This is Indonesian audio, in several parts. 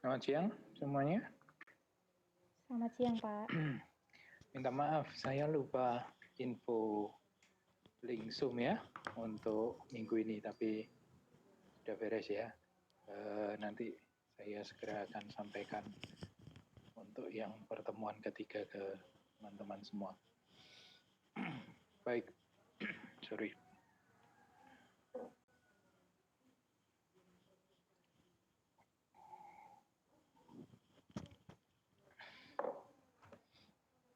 Selamat siang semuanya. Selamat siang, Pak. Minta maaf, saya lupa info link Zoom ya untuk minggu ini, tapi sudah beres ya. Nanti saya segera akan sampaikan untuk yang pertemuan ketiga ke teman-teman semua. Baik, sorry.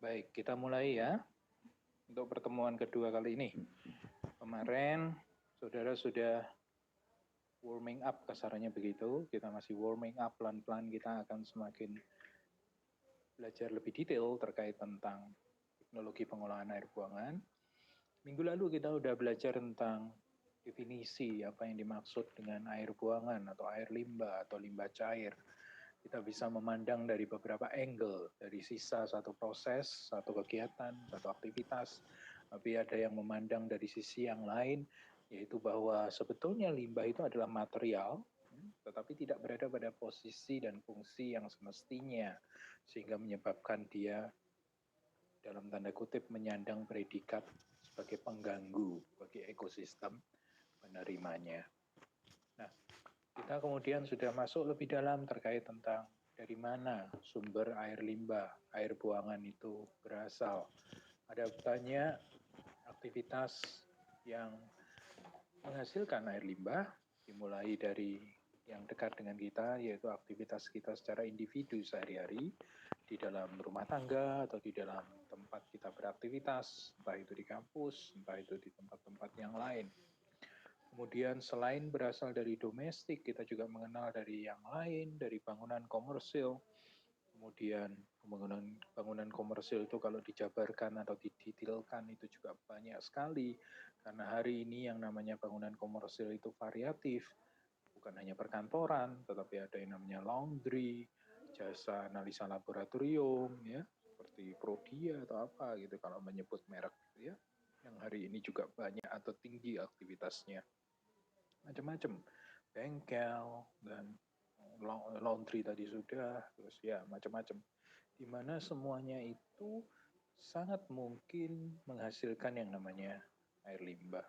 Baik, kita mulai ya untuk pertemuan kedua kali ini. Kemarin saudara sudah warming up, kasarannya begitu. Kita masih warming up, pelan-pelan kita akan semakin belajar lebih detail terkait tentang teknologi pengolahan air buangan. Minggu lalu kita sudah belajar tentang definisi apa yang dimaksud dengan air buangan atau air limbah atau limbah cair. Kita bisa memandang dari beberapa angle, dari sisa satu proses, satu kegiatan, satu aktivitas. Tapi ada yang memandang dari sisi yang lain, yaitu bahwa sebetulnya limbah itu adalah material, tetapi tidak berada pada posisi dan fungsi yang semestinya, sehingga menyebabkan dia dalam tanda kutip menyandang predikat sebagai pengganggu bagi ekosistem penerimanya. Nah, kita kemudian sudah masuk lebih dalam terkait tentang dari mana sumber air limbah, air buangan itu berasal. Ada banyak aktivitas yang menghasilkan air limbah, dimulai dari yang dekat dengan kita, yaitu aktivitas kita secara individu sehari-hari, di dalam rumah tangga atau di dalam tempat kita beraktivitas, entah itu di kampus, entah itu di tempat-tempat yang lain. Kemudian selain berasal dari domestik, kita juga mengenal dari yang lain, dari bangunan komersil. Kemudian bangunan komersil itu kalau dijabarkan atau didetailkan itu juga banyak sekali. Karena hari ini yang namanya bangunan komersil itu variatif. Bukan hanya perkantoran, tetapi ada yang namanya laundry, jasa analisa laboratorium, ya, seperti Prodia atau apa gitu kalau menyebut merek gitu ya. Yang hari ini juga banyak atau tinggi aktivitasnya. Macam-macam, bengkel dan laundry tadi sudah, terus ya macam-macam, di mana semuanya itu sangat mungkin menghasilkan yang namanya air limbah.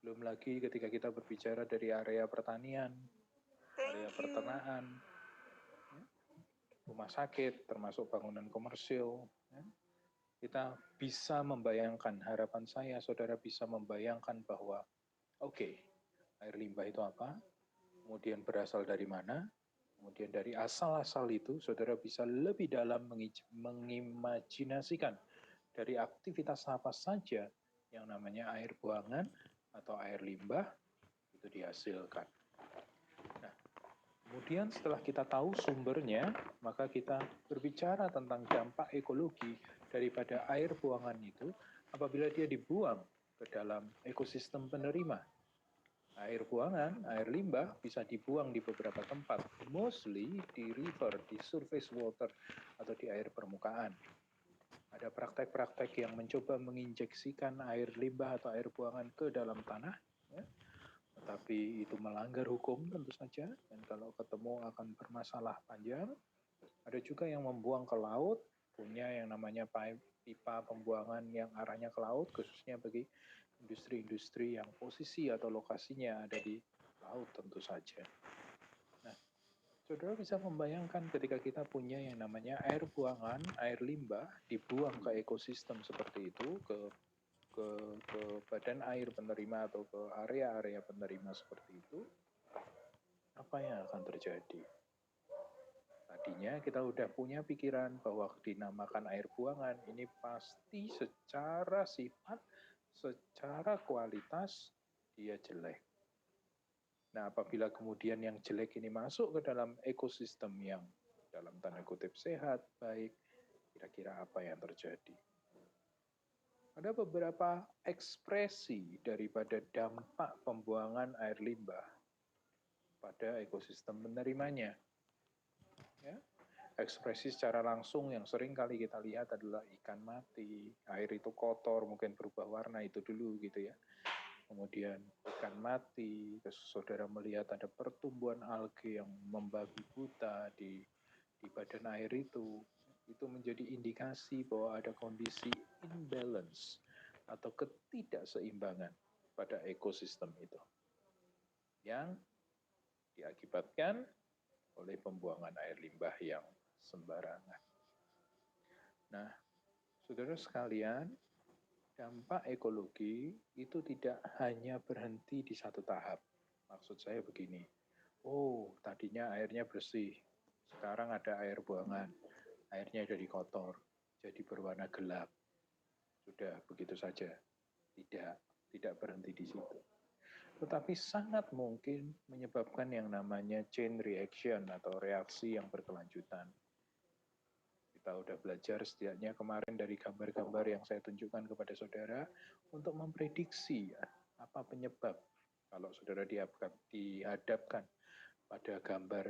Belum lagi ketika kita berbicara dari area pertanian, area peternakan, rumah sakit, termasuk bangunan komersil, kita bisa membayangkan, harapan saya saudara bisa membayangkan bahwa oke, air limbah itu apa, kemudian berasal dari mana, kemudian dari asal-asal itu saudara bisa lebih dalam mengimajinasikan dari aktivitas apa saja yang namanya air buangan atau air limbah itu dihasilkan. Nah, kemudian setelah kita tahu sumbernya, maka kita berbicara tentang dampak ekologi daripada air buangan itu apabila dia dibuang ke dalam ekosistem penerima. Air buangan, air limbah bisa dibuang di beberapa tempat, mostly di river, di surface water, atau di air permukaan. Ada praktek-praktek yang mencoba menginjeksikan air limbah atau air buangan ke dalam tanah, ya, tetapi itu melanggar hukum tentu saja, dan kalau ketemu akan bermasalah panjang. Ada juga yang membuang ke laut, punya yang namanya pipa pembuangan yang arahnya ke laut, khususnya bagi industri-industri yang posisi atau lokasinya ada di laut tentu saja. Nah, saudara bisa membayangkan ketika kita punya yang namanya air buangan, air limbah, dibuang ke ekosistem seperti itu, ke badan air penerima atau ke area-area penerima seperti itu, apa yang akan terjadi? Tadinya kita udah punya pikiran bahwa dinamakan air buangan ini pasti secara sifat, secara kualitas dia jelek. Nah, apabila kemudian yang jelek ini masuk ke dalam ekosistem yang dalam tanda kutip sehat, baik, kira-kira apa yang terjadi? Ada beberapa ekspresi daripada dampak pembuangan air limbah pada ekosistem penerimanya. Ya, ekspresi secara langsung yang sering kali kita lihat adalah ikan mati, air itu kotor, mungkin berubah warna itu dulu gitu ya. kemudian ikan mati, terus saudara melihat ada pertumbuhan alga yang membabi buta di badan air itu menjadi indikasi bahwa ada kondisi imbalance atau ketidakseimbangan pada ekosistem itu yang diakibatkan oleh pembuangan air limbah yang sembarangan. Nah, saudara sekalian, dampak ekologi itu tidak hanya berhenti di satu tahap. Maksud saya begini, tadinya airnya bersih, sekarang ada air buangan, airnya jadi kotor, jadi berwarna gelap. Sudah begitu saja. Tidak berhenti di situ. Tetapi sangat mungkin menyebabkan yang namanya chain reaction atau reaksi yang berkelanjutan. Kita sudah belajar setidaknya kemarin dari gambar-gambar yang saya tunjukkan kepada saudara untuk memprediksi apa penyebab kalau saudara dihadapkan pada gambar,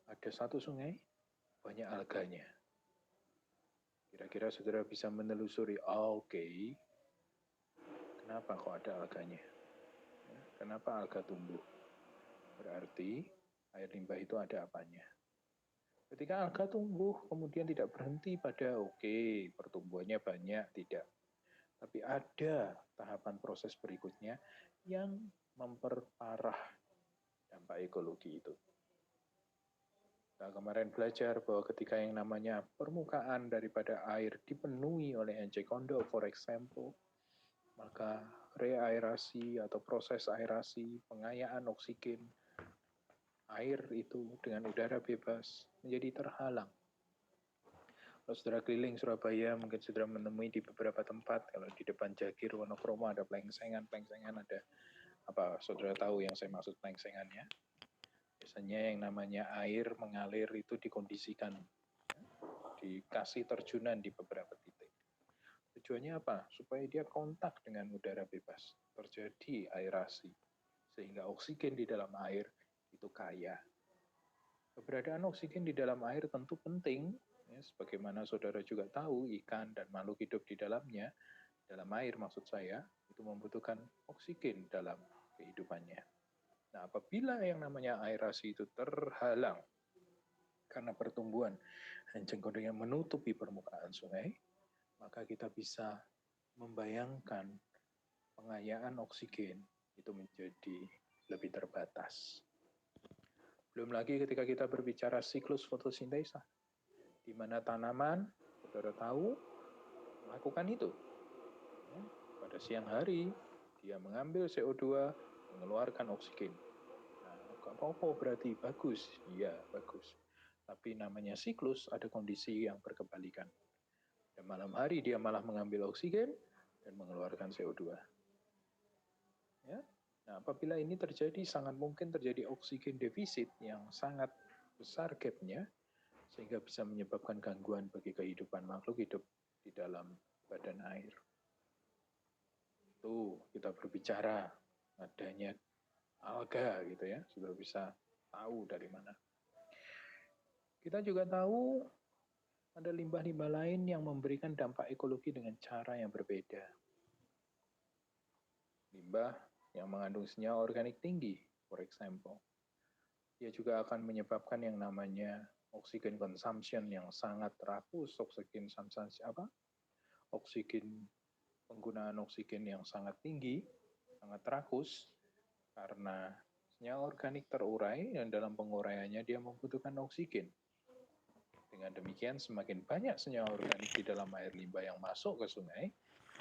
ada satu sungai, banyak alganya. Kira-kira saudara bisa menelusuri, kenapa kok ada alganya? Kenapa alga tumbuh? Berarti air limbah itu ada apanya. Ketika alga tumbuh, kemudian tidak berhenti pada pertumbuhannya banyak, tidak. Tapi ada tahapan proses berikutnya yang memperparah dampak ekologi itu. Kita kemarin belajar bahwa ketika yang namanya permukaan daripada air dipenuhi oleh ejek kondok, for example, maka reaerasi atau proses aerasi, pengayaan oksigen, air itu dengan udara bebas menjadi terhalang. Kalau saudara keliling Surabaya, mungkin saudara menemui di beberapa tempat, kalau di depan Jagir Wonokromo ada plengsengan ada saudara tahu yang saya maksud plengsengannya? Biasanya yang namanya air mengalir itu dikondisikan, dikasih terjunan di beberapa titik. Tujuannya apa? Supaya dia kontak dengan udara bebas, terjadi aerasi, sehingga oksigen di dalam air itu kaya. Keberadaan oksigen di dalam air tentu penting, sebagaimana saudara juga tahu, ikan dan makhluk hidup di dalamnya, dalam air maksud saya, itu membutuhkan oksigen dalam kehidupannya. Nah, apabila yang namanya aerasi itu terhalang karena pertumbuhan ejek kondok yang menutupi permukaan sungai, maka kita bisa membayangkan pengayaan oksigen itu menjadi lebih terbatas. Belum lagi ketika kita berbicara siklus fotosintesa, di mana tanaman, saudara tahu, melakukan itu. Pada siang hari, dia mengambil CO2, mengeluarkan oksigen. Nah, apa-apa berarti bagus? Iya, bagus. Tapi namanya siklus, ada kondisi yang berkebalikan. Dan malam hari dia malah mengambil oksigen dan mengeluarkan CO2. Ya? Nah, apabila ini terjadi, sangat mungkin terjadi oksigen defisit yang sangat besar gapnya, sehingga bisa menyebabkan gangguan bagi kehidupan makhluk hidup di dalam badan air. Tuh, kita berbicara adanya alga gitu ya, sudah bisa tahu dari mana. Kita juga tahu ada limbah-limbah lain yang memberikan dampak ekologi dengan cara yang berbeda. Limbah yang mengandung senyawa organik tinggi, for example. Dia juga akan menyebabkan yang namanya oksigen consumption yang sangat rakus, penggunaan oksigen yang sangat tinggi, sangat rakus, karena senyawa organik terurai dan dalam penguraiannya dia membutuhkan oksigen. Dengan demikian, semakin banyak senyawa organik di dalam air limbah yang masuk ke sungai,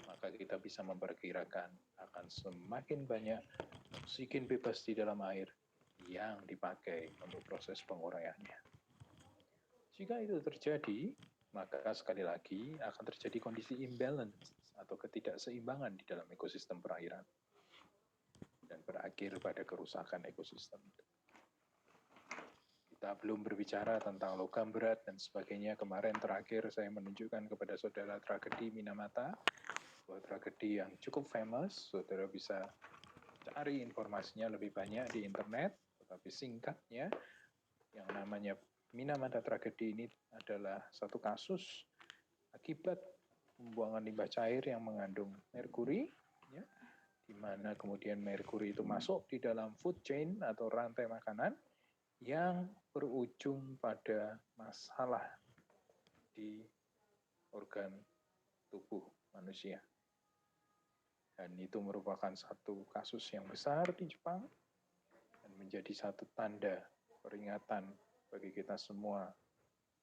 maka kita bisa memperkirakan akan semakin banyak oksigen bebas di dalam air yang dipakai untuk proses penguraiannya. Jika itu terjadi, maka sekali lagi akan terjadi kondisi imbalance atau ketidakseimbangan di dalam ekosistem perairan dan berakhir pada kerusakan ekosistem. Kita belum berbicara tentang logam berat dan sebagainya. Kemarin terakhir saya menunjukkan kepada saudara tragedi Minamata, sebuah tragedi yang cukup famous. Saudara bisa cari informasinya lebih banyak di internet, tetapi singkatnya, yang namanya Minamata tragedi ini adalah satu kasus akibat pembuangan limbah cair yang mengandung merkuri, ya, di mana kemudian merkuri itu masuk di dalam food chain atau rantai makanan yang berujung pada masalah di organ tubuh manusia. Dan itu merupakan satu kasus yang besar di Jepang dan menjadi satu tanda peringatan bagi kita semua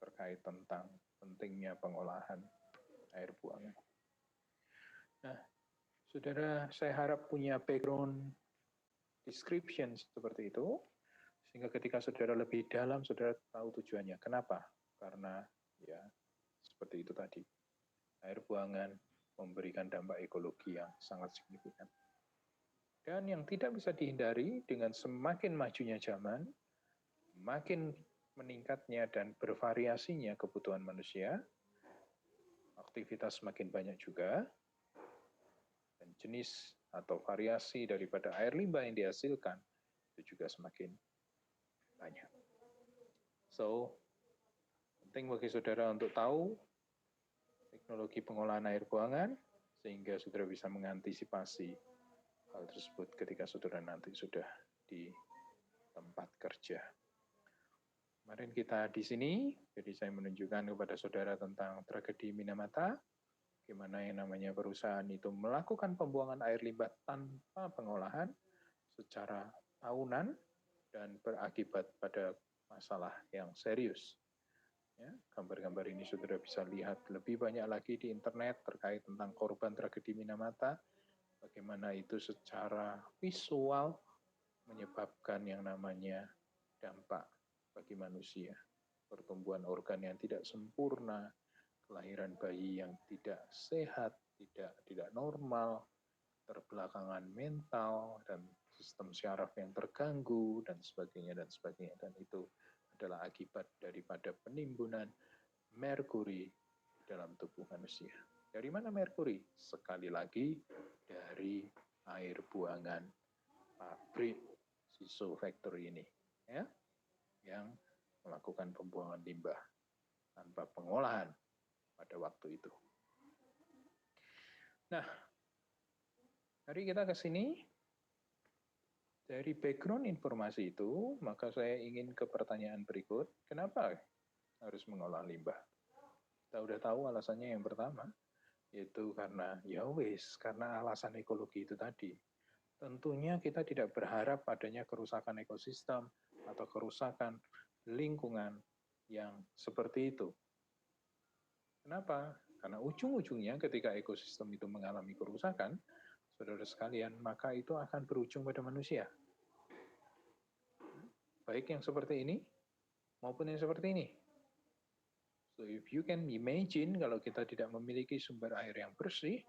terkait tentang pentingnya pengolahan air buangan. Nah, saudara, saya harap punya background description seperti itu, sehingga ketika saudara lebih dalam, saudara tahu tujuannya. Kenapa? Karena ya seperti itu tadi, air buangan memberikan dampak ekologi yang sangat signifikan. Dan yang tidak bisa dihindari dengan semakin majunya zaman, makin meningkatnya dan bervariasinya kebutuhan manusia, aktivitas semakin banyak juga, dan jenis atau variasi daripada air limbah yang dihasilkan itu juga semakin banyak. So, penting bagi saudara untuk tahu teknologi pengolahan air buangan, sehingga saudara bisa mengantisipasi hal tersebut ketika saudara nanti sudah di tempat kerja. Kemarin kita di sini, jadi saya menunjukkan kepada saudara tentang tragedi Minamata, bagaimana yang namanya perusahaan itu melakukan pembuangan air limbah tanpa pengolahan secara tahunan dan berakibat pada masalah yang serius. Ya, gambar-gambar ini saudara bisa lihat lebih banyak lagi di internet terkait tentang korban tragedi Minamata, bagaimana itu secara visual menyebabkan yang namanya dampak bagi manusia, pertumbuhan organ yang tidak sempurna, kelahiran bayi yang tidak sehat, tidak normal, terbelakangan mental, dan sistem syaraf yang terganggu, dan sebagainya, dan sebagainya. Dan itu adalah akibat daripada penimbunan merkuri dalam tubuh manusia. Dari mana merkuri? Sekali lagi, dari air buangan pabrik Shiso Factory ini, ya, yang melakukan pembuangan limbah tanpa pengolahan pada waktu itu. Nah, mari kita ke sini. Dari background informasi itu, maka saya ingin ke pertanyaan berikut. Kenapa harus mengolah limbah? Kita udah tahu alasannya yang pertama, yaitu karena karena alasan ekologi itu tadi. Tentunya kita tidak berharap adanya kerusakan ekosistem atau kerusakan lingkungan yang seperti itu. Kenapa? Karena ujung-ujungnya ketika ekosistem itu mengalami kerusakan, saudara sekalian, maka itu akan berujung pada manusia. Baik yang seperti ini, maupun yang seperti ini. So if you can imagine, kalau kita tidak memiliki sumber air yang bersih,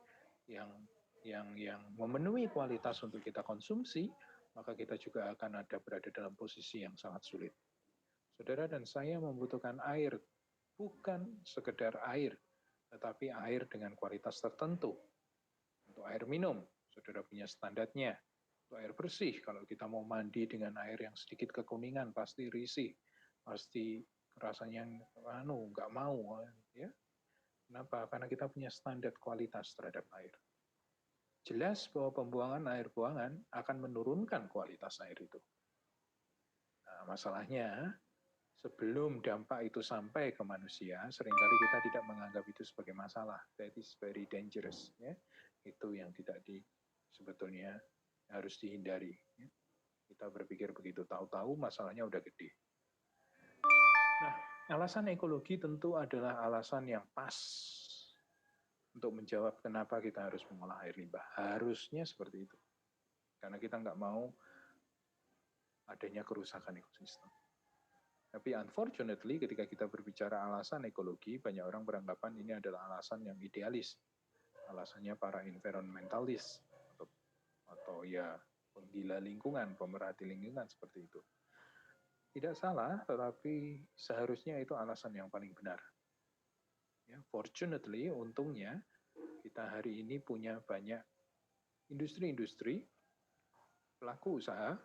yang memenuhi kualitas untuk kita konsumsi, maka kita juga akan berada dalam posisi yang sangat sulit. Saudara dan saya membutuhkan air, bukan sekedar air, tetapi air dengan kualitas tertentu. Untuk air minum, saudara punya standarnya. Untuk air bersih, kalau kita mau mandi dengan air yang sedikit kekuningan, pasti risih, pasti rasanya nggak mau, ya. Kenapa? Karena kita punya standar kualitas terhadap air. Jelas bahwa pembuangan air buangan akan menurunkan kualitas air itu. Nah, masalahnya, sebelum dampak itu sampai ke manusia, seringkali kita tidak menganggap itu sebagai masalah. That is very dangerous. Ya. Itu yang tidak sebetulnya harus dihindari. Ya. Kita berpikir begitu, tahu-tahu masalahnya udah gede. Nah, alasan ekologi tentu adalah alasan yang pas untuk menjawab kenapa kita harus mengolah air limbah. Harusnya seperti itu. Karena kita nggak mau adanya kerusakan ekosistem. Tapi unfortunately ketika kita berbicara alasan ekologi, banyak orang beranggapan ini adalah alasan yang idealis. Alasannya para environmentalis atau ya penggila lingkungan, pemerhati lingkungan seperti itu. Tidak salah, tetapi seharusnya itu alasan yang paling benar. Ya, fortunately, untungnya kita hari ini punya banyak industri-industri, pelaku usaha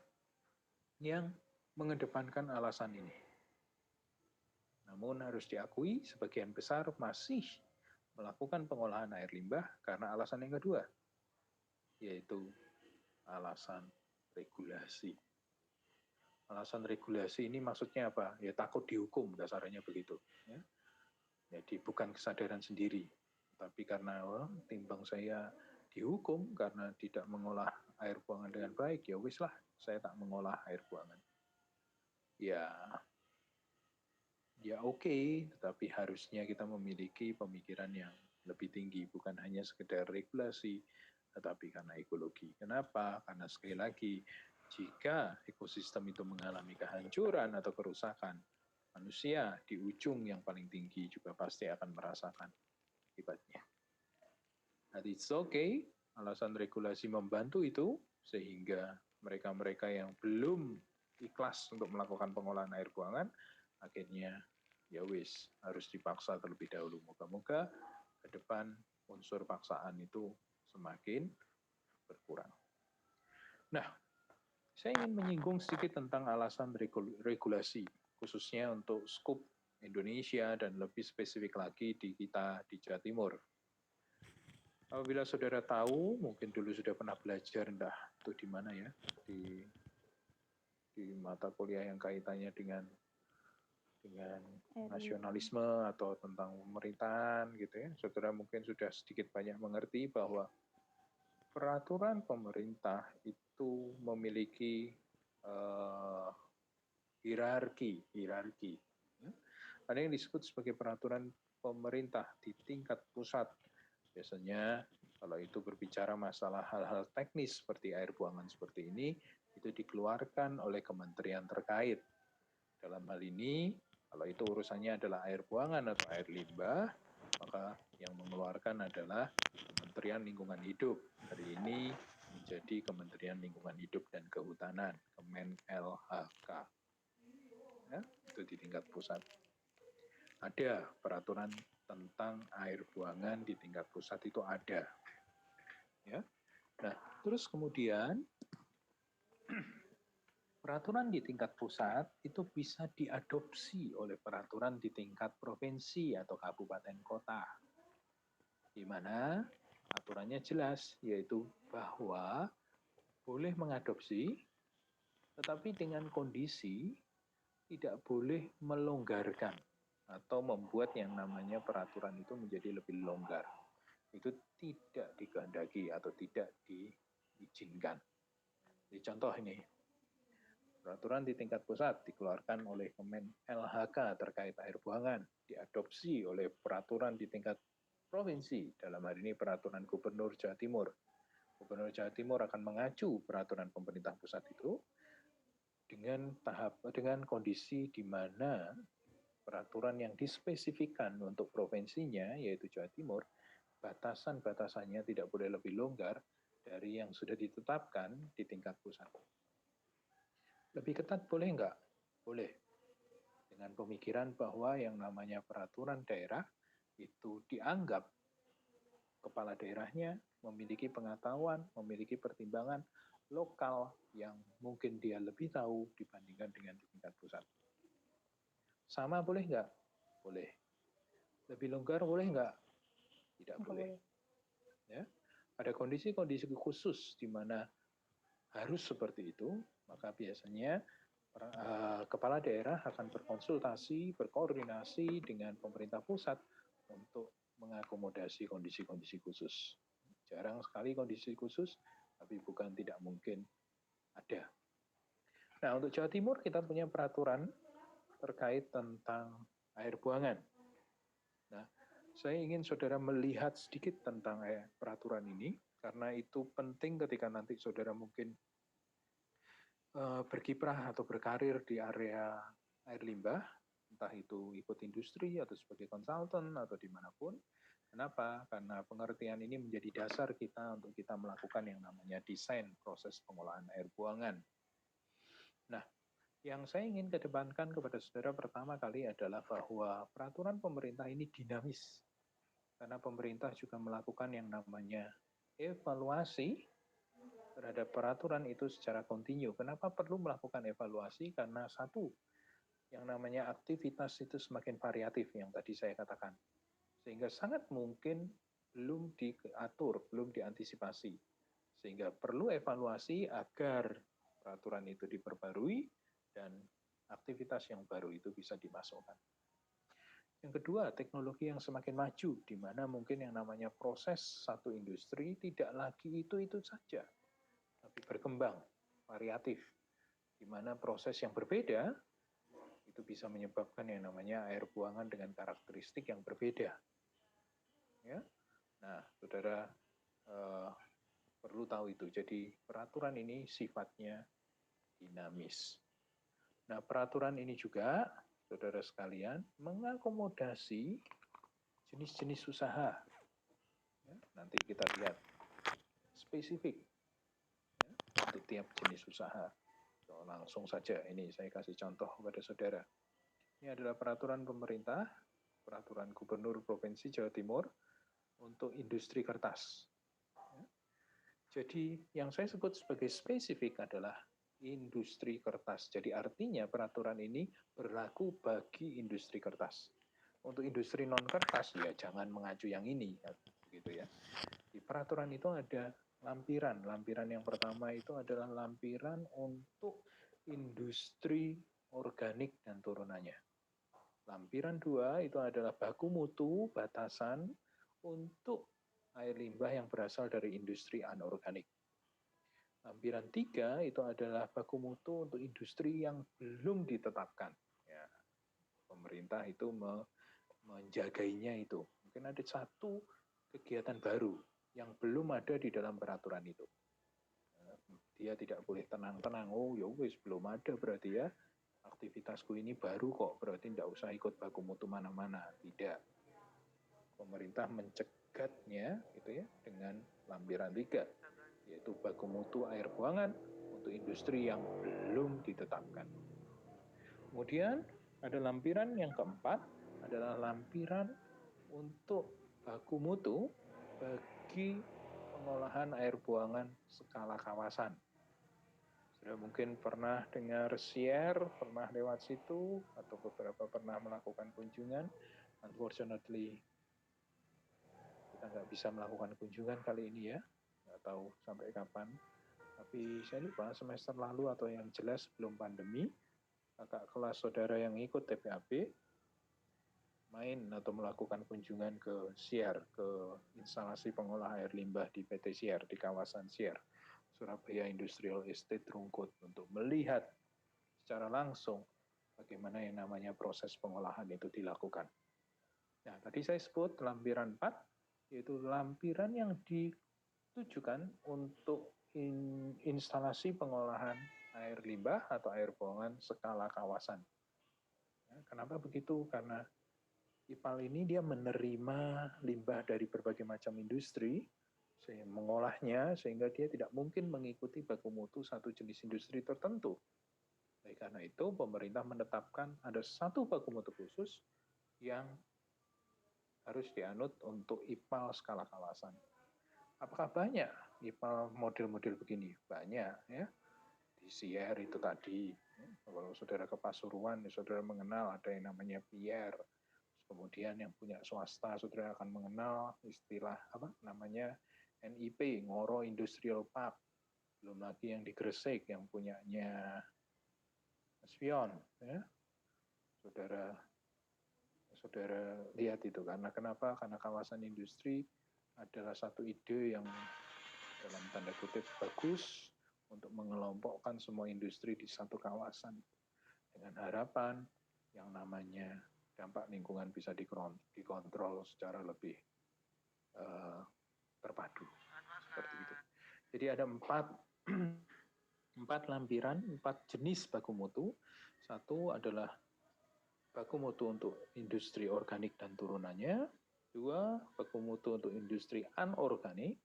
yang mengedepankan alasan ini. Namun harus diakui sebagian besar masih melakukan pengolahan air limbah karena alasan yang kedua, yaitu alasan regulasi. Alasan regulasi ini maksudnya apa? Ya takut dihukum, dasarnya begitu. Ya. Jadi bukan kesadaran sendiri, tapi karena timbang saya dihukum karena tidak mengolah air buangan dengan baik, ya wis lah, saya tak mengolah air buangan. Ya oke, tetapi harusnya kita memiliki pemikiran yang lebih tinggi, bukan hanya sekedar regulasi, tetapi karena ekologi. Kenapa? Karena sekali lagi, jika ekosistem itu mengalami kehancuran atau kerusakan, manusia di ujung yang paling tinggi juga pasti akan merasakan akibatnya. Nah, it's okay, alasan regulasi membantu itu, sehingga mereka-mereka yang belum ikhlas untuk melakukan pengolahan air buangan, akhirnya ya wis harus dipaksa terlebih dahulu. Moga-moga ke depan unsur paksaan itu semakin berkurang. Nah, saya ingin menyinggung sedikit tentang alasan regulasi, khususnya untuk skup Indonesia dan lebih spesifik lagi di kita di Jawa Timur. Apabila saudara tahu, mungkin dulu sudah pernah belajar, entah itu di mana ya, di mata kuliah yang kaitannya dengan nasionalisme atau tentang pemerintahan gitu ya. Saudara mungkin sudah sedikit banyak mengerti bahwa peraturan pemerintah itu memiliki hierarki. Ada yang disebut sebagai peraturan pemerintah di tingkat pusat. Biasanya kalau itu berbicara masalah hal-hal teknis seperti air buangan seperti ini, itu dikeluarkan oleh kementerian terkait. Dalam hal ini, kalau itu urusannya adalah air buangan atau air limbah, maka yang mengeluarkan adalah Kementerian Lingkungan Hidup. Hari ini menjadi Kementerian Lingkungan Hidup dan Kehutanan, Kemen-LHK. Ya, itu di tingkat pusat. Ada peraturan tentang air buangan di tingkat pusat itu ada. Ya. Nah, terus kemudian peraturan di tingkat pusat itu bisa diadopsi oleh peraturan di tingkat provinsi atau kabupaten kota. Di mana aturannya jelas, yaitu bahwa boleh mengadopsi, tetapi dengan kondisi tidak boleh melonggarkan atau membuat yang namanya peraturan itu menjadi lebih longgar. Itu tidak dikehendaki atau tidak diizinkan. Jadi contoh ini, peraturan di tingkat pusat dikeluarkan oleh Kemen-LHK terkait air buangan, diadopsi oleh peraturan di tingkat provinsi, dalam hal ini peraturan Gubernur Jawa Timur. Gubernur Jawa Timur akan mengacu peraturan pemerintah pusat itu dengan kondisi di mana peraturan yang dispesifikkan untuk provinsinya, yaitu Jawa Timur, batasan-batasannya tidak boleh lebih longgar dari yang sudah ditetapkan di tingkat pusat. Lebih ketat boleh enggak? Boleh. Dengan pemikiran bahwa yang namanya peraturan daerah itu dianggap kepala daerahnya memiliki pengetahuan, memiliki pertimbangan lokal yang mungkin dia lebih tahu dibandingkan dengan di tingkat pusat. Sama boleh enggak? Boleh. Lebih longgar boleh enggak? Tidak boleh. Ya. Ada kondisi-kondisi khusus di mana harus seperti itu, maka biasanya kepala daerah akan berkonsultasi, berkoordinasi dengan pemerintah pusat untuk mengakomodasi kondisi-kondisi khusus. Jarang sekali kondisi khusus, tapi bukan tidak mungkin ada. Nah, untuk Jawa Timur kita punya peraturan terkait tentang air buangan. Nah, saya ingin saudara melihat sedikit tentang peraturan ini, karena itu penting ketika nanti saudara mungkin berkiprah atau berkarir di area air limbah, entah itu ikut industri atau sebagai konsultan atau dimanapun. Kenapa? Karena pengertian ini menjadi dasar kita untuk kita melakukan yang namanya desain proses pengolahan air buangan. Nah, yang saya ingin kedepankan kepada saudara pertama kali adalah bahwa peraturan pemerintah ini dinamis. Karena pemerintah juga melakukan yang namanya evaluasi terhadap peraturan itu secara kontinu. Kenapa perlu melakukan evaluasi? Karena satu, yang namanya aktivitas itu semakin variatif yang tadi saya katakan. Sehingga sangat mungkin belum diatur, belum diantisipasi. Sehingga perlu evaluasi agar peraturan itu diperbarui dan aktivitas yang baru itu bisa dimasukkan. Yang kedua, teknologi yang semakin maju, di mana mungkin yang namanya proses satu industri tidak lagi itu saja, tapi berkembang, variatif, di mana proses yang berbeda itu bisa menyebabkan yang namanya air buangan dengan karakteristik yang berbeda. Ya, nah, saudara perlu tahu itu. Jadi peraturan ini sifatnya dinamis. Nah, peraturan ini juga, saudara sekalian, mengakomodasi jenis-jenis usaha. Ya, nanti kita lihat spesifik ya, untuk tiap jenis usaha. So, langsung saja ini saya kasih contoh kepada saudara. Ini adalah peraturan pemerintah, peraturan Gubernur Provinsi Jawa Timur untuk industri kertas. Ya. Jadi yang saya sebut sebagai spesifik adalah industri kertas. Jadi artinya peraturan ini berlaku bagi industri kertas. Untuk industri non kertas ya jangan mengacu yang ini, begitu ya. Di peraturan itu ada lampiran. Lampiran yang pertama itu adalah lampiran untuk industri organik dan turunannya. Lampiran 2 itu adalah baku mutu batasan untuk air limbah yang berasal dari industri anorganik. Lampiran 3 itu adalah baku mutu untuk industri yang belum ditetapkan. Ya, pemerintah itu menjagainya itu. Mungkin ada satu kegiatan baru yang belum ada di dalam peraturan itu. Dia tidak boleh tenang-tenang, oh ya wis belum ada berarti ya, aktivitasku ini baru kok, berarti tidak usah ikut baku mutu mana-mana. Tidak. Pemerintah mencegatnya gitu ya dengan lampiran 3. Yaitu baku mutu air buangan untuk industri yang belum ditetapkan. Kemudian ada lampiran yang keempat, adalah lampiran untuk baku mutu bagi pengolahan air buangan skala kawasan. Sudah mungkin pernah dengar SIER, pernah lewat situ, atau beberapa pernah melakukan kunjungan. Unfortunately, kita nggak bisa melakukan kunjungan kali ini ya, nggak tahu sampai kapan. Tapi saya lupa semester lalu atau yang jelas sebelum pandemi, kakak kelas saudara yang ikut TPAP main atau melakukan kunjungan ke SIER, ke instalasi pengolah air limbah di PT SIER, di kawasan SIER, Surabaya Industrial Estate Rungkut, untuk melihat secara langsung bagaimana yang namanya proses pengolahan itu dilakukan. Nah, tadi saya sebut lampiran 4, yaitu lampiran yang ditujukan untuk instalasi pengolahan air limbah atau air buangan skala kawasan. Ya, kenapa begitu? Karena IPAL ini dia menerima limbah dari berbagai macam industri, mengolahnya sehingga dia tidak mungkin mengikuti baku mutu satu jenis industri tertentu. Oleh karena itu, pemerintah menetapkan ada satu baku mutu khusus yang harus dianut untuk IPAL skala kawasan. Apakah banyak IPAL model-model begini? Banyak ya. Di SIER itu tadi, kalau saudara ke Pasuruan, saudara mengenal ada yang namanya PIER. Kemudian yang punya swasta, saudara akan mengenal istilah apa namanya NIP, Ngoro Industrial Park. Belum lagi yang di Gresik yang punyanya Spion, ya. Saudara lihat itu, karena kenapa? Karena kawasan industri adalah satu ide yang dalam tanda kutip bagus untuk mengelompokkan semua industri di satu kawasan dengan harapan yang namanya dampak lingkungan bisa dikontrol secara lebih terpadu, seperti itu. Jadi ada empat lampiran, 4 jenis baku mutu. Satu adalah baku mutu untuk industri organik dan turunannya. 2, baku mutu untuk industri anorganik.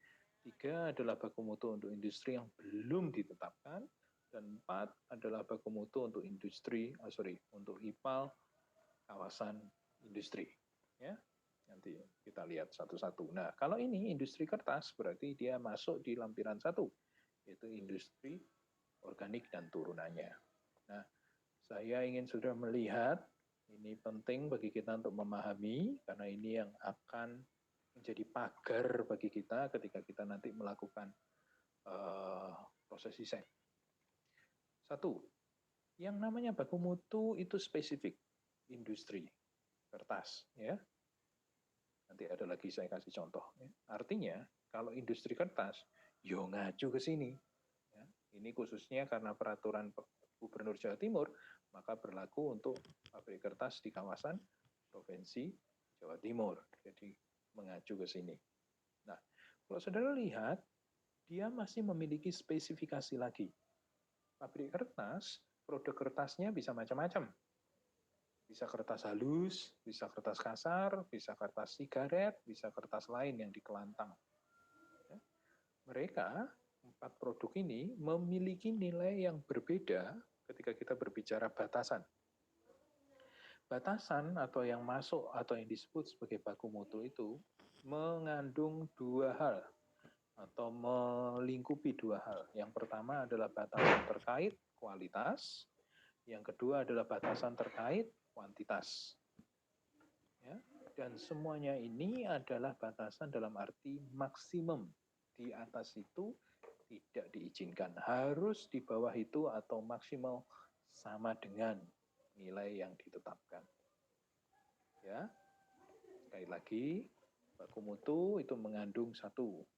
3 adalah baku mutu untuk industri yang belum ditetapkan. Dan 4 adalah baku mutu untuk untuk IPAL kawasan industri. Ya, nanti kita lihat satu-satu. Nah, kalau ini industri kertas berarti dia masuk di lampiran 1, yaitu industri organik dan turunannya. Nah, saya ingin sudah melihat, ini penting bagi kita untuk memahami, karena ini yang akan menjadi pagar bagi kita ketika kita nanti melakukan proses desain. Satu, yang namanya baku mutu itu spesifik industri kertas, ya. Nanti ada lagi saya kasih contoh. Ya. Artinya kalau industri kertas, yo ngacu ke sini. Ya. Ini khususnya karena peraturan Gubernur Jawa Timur, maka berlaku untuk pabrik kertas di kawasan Provinsi Jawa Timur. Jadi mengacu ke sini. Nah, kalau saudara lihat, dia masih memiliki spesifikasi lagi. Pabrik kertas, produk kertasnya bisa macam-macam. Bisa kertas halus, bisa kertas kasar, bisa kertas sigaret, bisa kertas lain yang dikelantang. Ya. Mereka, 4 produk ini memiliki nilai yang berbeda ketika kita berbicara batasan. Batasan atau yang masuk atau yang disebut sebagai baku mutu itu mengandung 2 hal atau melingkupi 2 hal. Yang pertama adalah batasan terkait kualitas, yang kedua adalah batasan terkait kuantitas. Ya, dan semuanya ini adalah batasan dalam arti maksimum. Di atas itu tidak diizinkan. Harus di bawah itu atau maksimal sama dengan nilai yang ditetapkan. Ya, sekali lagi, baku mutu itu mengandung 1,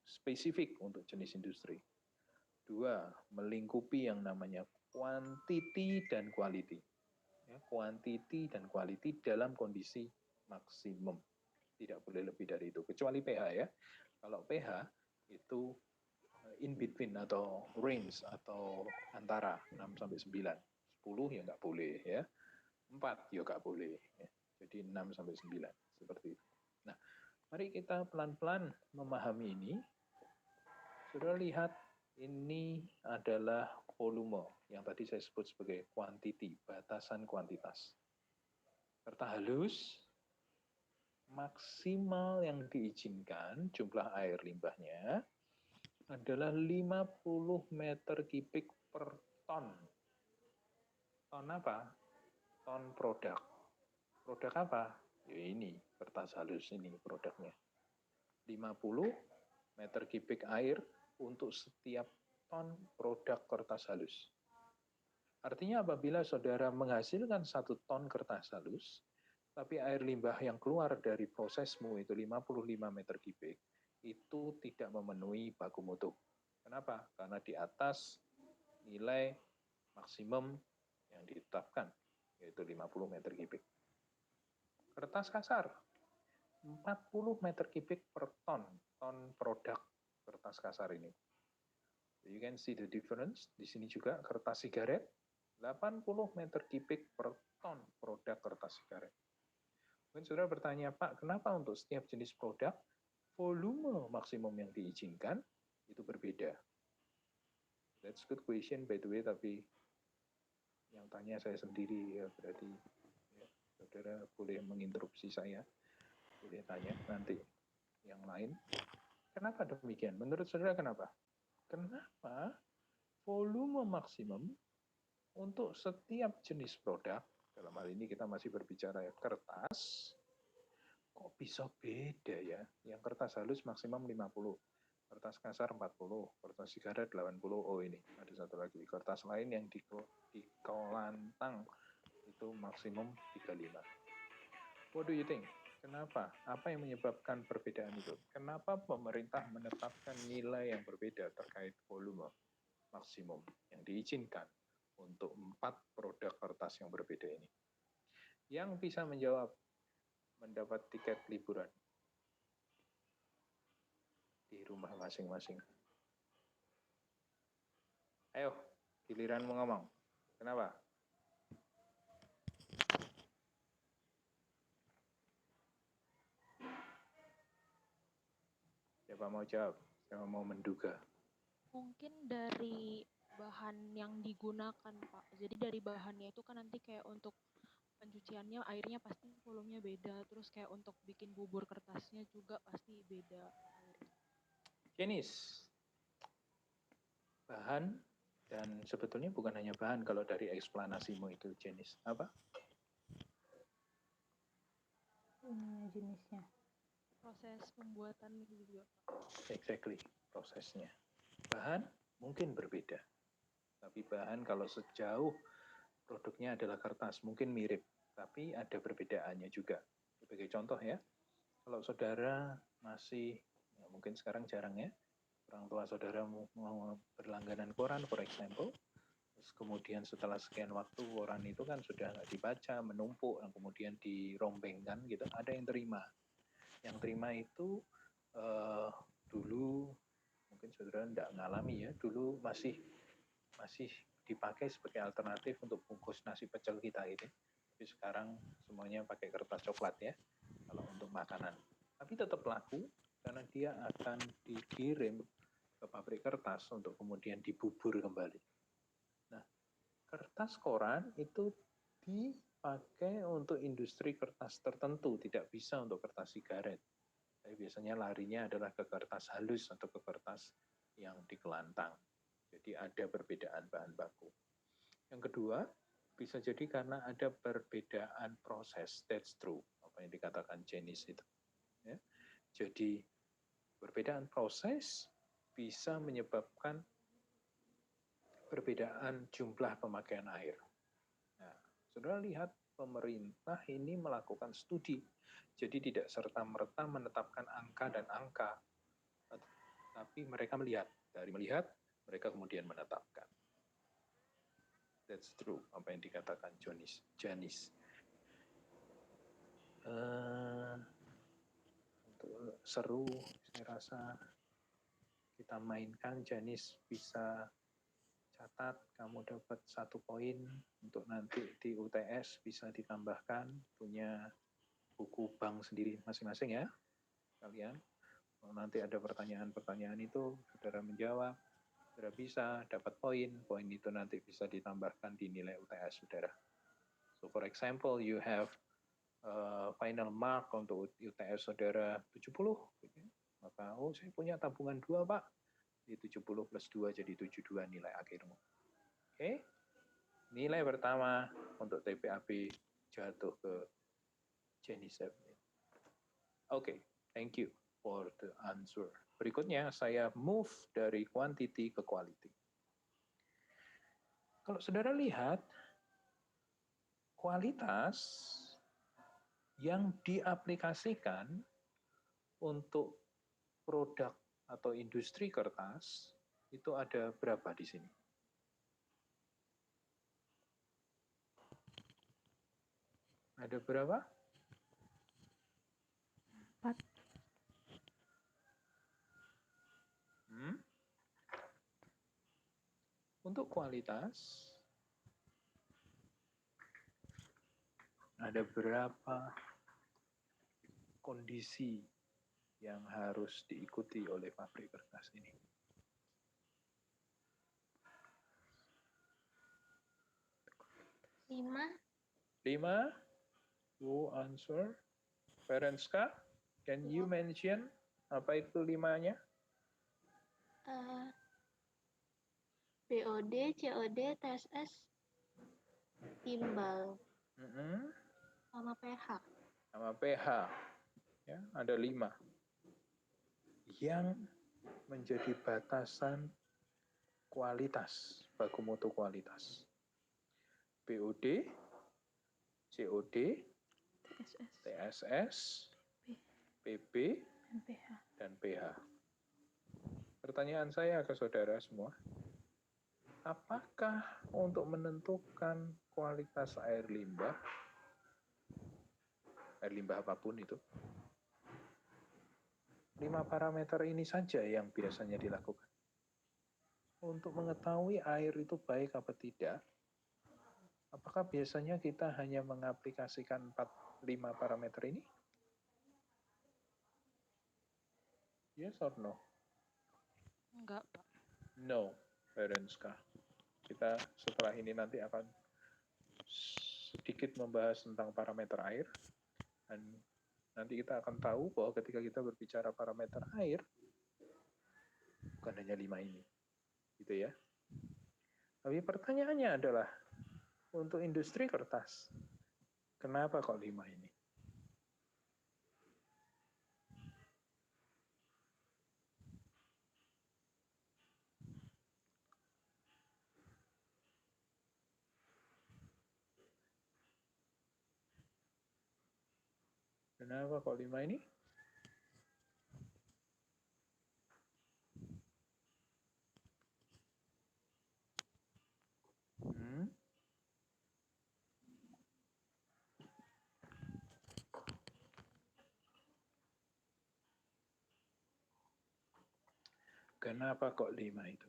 spesifik untuk jenis industri. 2, melingkupi yang namanya quantity dan quality. Ya, quantity dan quality dalam kondisi maksimum. Tidak boleh lebih dari itu, kecuali pH ya. Kalau pH itu in between atau range atau antara 6 sampai 9. 10 ya nggak boleh ya. 4 ya nggak boleh. Ya. Jadi 6 sampai 9 seperti itu. Nah, mari kita pelan-pelan memahami ini. Sudah lihat ini adalah volume yang tadi saya sebut sebagai quantity, batasan kuantitas. Kertas halus, maksimal yang diizinkan jumlah air limbahnya adalah 50 meter kubik per ton. Ton apa? Ton produk. Produk apa? Ya ini, kertas halus ini produknya. 50 meter kubik air untuk setiap ton produk kertas halus. Artinya apabila saudara menghasilkan 1 ton kertas halus, tapi air limbah yang keluar dari prosesmu itu 55 meter kubik, itu tidak memenuhi baku mutu. Kenapa? Karena di atas nilai maksimum yang ditetapkan, yaitu 50 meter kubik. Kertas kasar, 40 meter kubik per ton produk kertas kasar ini. You can see the difference. Di sini juga kertas sigaret, 80 meter kubik per ton produk kertas sigaret. Mungkin saudara bertanya, Pak, kenapa untuk setiap jenis produk volume maksimum yang diizinkan itu berbeda? That's good question by the way, tapi yang tanya saya sendiri ya, berarti ya, saudara boleh menginterupsi saya, boleh tanya nanti yang lain. Kenapa demikian? Menurut saudara kenapa? Kenapa volume maksimum untuk setiap jenis produk, dalam hal ini kita masih berbicara kertas, kok bisa beda ya? Yang kertas halus maksimum 50, kertas kasar 40, kertas sigaret 80, oh ini ada satu lagi, kertas lain yang dikelantang itu maksimum 35. What do you think? Kenapa? Apa yang menyebabkan perbedaan itu? Kenapa pemerintah menetapkan nilai yang berbeda terkait volume maksimum yang diizinkan untuk 4 produk kertas yang berbeda ini? Yang bisa menjawab mendapat tiket liburan di rumah masing-masing. Ayo, giliranmu ngomong. Kenapa? Siapa mau jawab? Siapa mau menduga? Mungkin dari bahan yang digunakan, Pak. Jadi dari bahannya itu kan nanti kayak untuk pencuciannya airnya pasti volumenya beda. Terus kayak untuk bikin bubur kertasnya juga pasti beda airnya. Jenis bahan, dan sebetulnya bukan hanya bahan kalau dari eksplanasimu itu jenis apa? Jenisnya. Proses pembuatan juga, Pak. Exactly, prosesnya. Bahan mungkin berbeda, tapi bahan kalau sejauh produknya adalah kertas mungkin mirip, tapi ada perbedaannya juga. Sebagai contoh ya, kalau saudara masih, ya mungkin sekarang jarang ya, orang tua saudara mau berlangganan koran, for example, terus kemudian setelah sekian waktu koran itu kan sudah nggak dibaca, menumpuk, dan kemudian dirombengkan gitu, ada yang terima. Yang terima itu dulu mungkin saudara tidak mengalami ya, dulu masih dipakai sebagai alternatif untuk bungkus nasi pecel kita ini. Tapi sekarang semuanya pakai kertas coklat ya, kalau untuk makanan. Tapi tetap laku karena dia akan dikirim ke pabrik kertas untuk kemudian dibubur kembali. Nah, kertas koran itu dipakai untuk industri kertas tertentu, tidak bisa untuk kertas sigaret. Tapi biasanya larinya adalah ke kertas halus atau ke kertas yang dikelantang. Jadi ada perbedaan bahan baku. Yang kedua, bisa jadi karena ada perbedaan proses. That's true, apa yang dikatakan Janice itu. Ya. Jadi perbedaan proses bisa menyebabkan perbedaan jumlah pemakaian air. Nah, saudara lihat pemerintah ini melakukan studi. Jadi tidak serta-merta menetapkan angka dan angka. Tapi mereka melihat. Dari melihat, mereka kemudian menetapkan. That's true, apa yang dikatakan Janice. Untuk seru, saya rasa kita mainkan, Janice bisa catat, kamu dapat 1 poin untuk nanti di UTS bisa ditambahkan, punya buku bank sendiri masing-masing ya, kalian. Kalau nanti ada pertanyaan-pertanyaan itu, saudara menjawab, saudara bisa dapat poin itu nanti bisa ditambahkan di nilai UTS saudara. So for example, you have final mark untuk UTS saudara 70, maka saya punya tabungan 2 Pak, di 70 plus 2 jadi 72 nilai akhirmu. Oke, nilai pertama untuk TPAB jatuh ke Janice. Oke, thank you for the answer. Berikutnya saya move dari quantity ke quality. Kalau saudara lihat, kualitas yang diaplikasikan untuk produk atau industri kertas itu ada berapa di sini? Ada berapa? 4. Untuk kualitas, ada berapa kondisi yang harus diikuti oleh pabrik kertas ini? 5. 5? You answer. Ferenska, can you mention apa itu 5-nya? BOD, COD, TSS, timbal, sama pH. Sama pH. Ya, ada 5. Yang menjadi batasan kualitas, baku mutu kualitas. BOD, COD, TSS, PB, dan pH. Pertanyaan saya ke saudara semua, apakah untuk menentukan kualitas air limbah apapun itu, 5 parameter ini saja yang biasanya dilakukan? Untuk mengetahui air itu baik apa tidak, apakah biasanya kita hanya mengaplikasikan 5 parameter ini? Yes or no? Enggak, Pak. No, Ferenska. Kita setelah ini nanti akan sedikit membahas tentang parameter air, dan nanti kita akan tahu bahwa ketika kita berbicara parameter air, bukan hanya 5 ini, gitu ya. Tapi pertanyaannya adalah, untuk industri kertas, kenapa kok 5 ini? Kenapa kok 5 ini? Hmm? Kenapa kok 5 itu?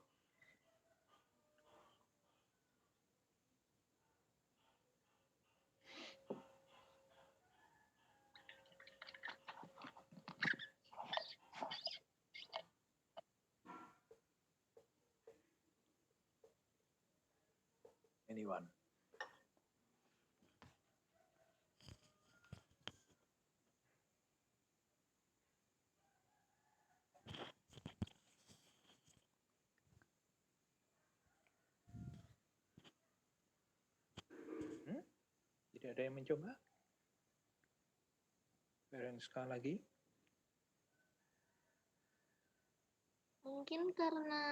Anyone? Tidak ada yang mencoba? Sekali lagi. Mungkin karena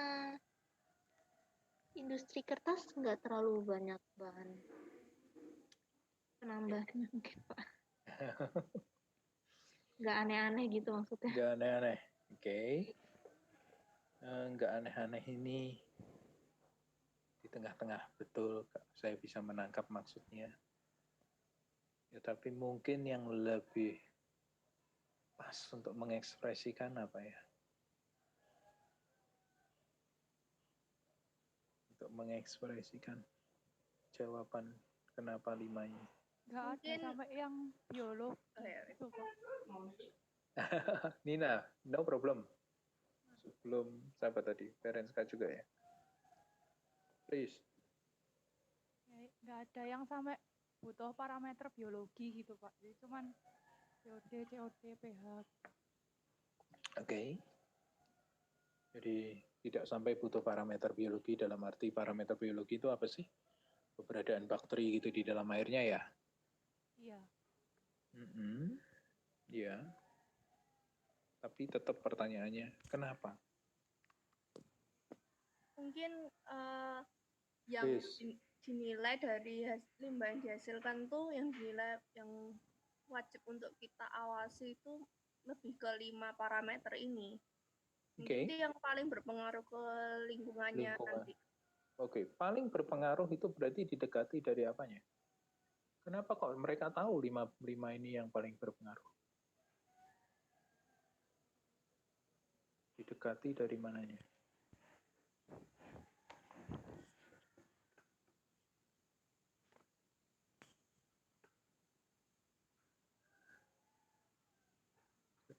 industri kertas nggak terlalu banyak bahan penambahnya mungkin Pak. Nggak aneh-aneh gitu maksudnya. Nggak aneh-aneh. Oke. Nggak aneh-aneh ini di tengah-tengah, betul. Saya bisa menangkap maksudnya. Ya, tapi mungkin yang lebih pas untuk mengekspresikan apa ya? Untuk mengekspresikan jawaban kenapa 5 ini. Nggak ada Mungkin- sampai yang YOLO ya. itu, Pak. Nina, no problem. Sebelum siapa tadi? Ferenska juga ya? Please. Nggak ada yang sampai butuh parameter biologi gitu, Pak. Jadi cuman COD, pH. Oke. Jadi tidak sampai butuh parameter biologi, dalam arti parameter biologi itu apa sih? Keberadaan bakteri gitu di dalam airnya ya? Iya. Iya. Tapi tetap pertanyaannya, kenapa? Mungkin yang Yes. dinilai dari limbah yang dihasilkan tuh yang dinilai yang wajib untuk kita awasi itu lebih ke 5 parameter ini. Oke. Itu yang paling berpengaruh ke lingkungannya Lingkungan. nanti. Oke, paling berpengaruh itu berarti didekati dari apanya? Kenapa kok mereka tahu 5 ini yang paling berpengaruh? Didekati dari mananya?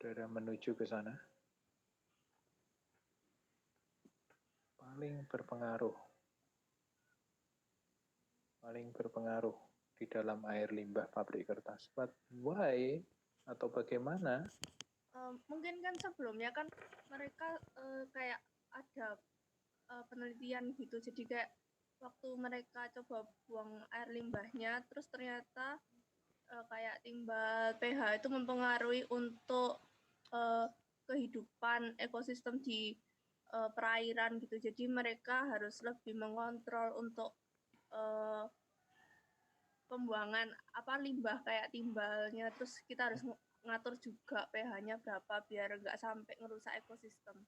Saudara menuju ke sana. Paling berpengaruh. Paling berpengaruh di dalam air limbah pabrik kertas. But why? Atau bagaimana? Mungkin kan sebelumnya kan mereka kayak ada penelitian gitu. Jadi kayak waktu mereka coba buang air limbahnya, terus ternyata kayak timbal pH itu mempengaruhi untuk kehidupan ekosistem di perairan gitu. Jadi mereka harus lebih mengontrol untuk pembuangan limbah kayak timbalnya. Terus kita harus ngatur juga pH-nya berapa biar nggak sampai ngerusak ekosistem.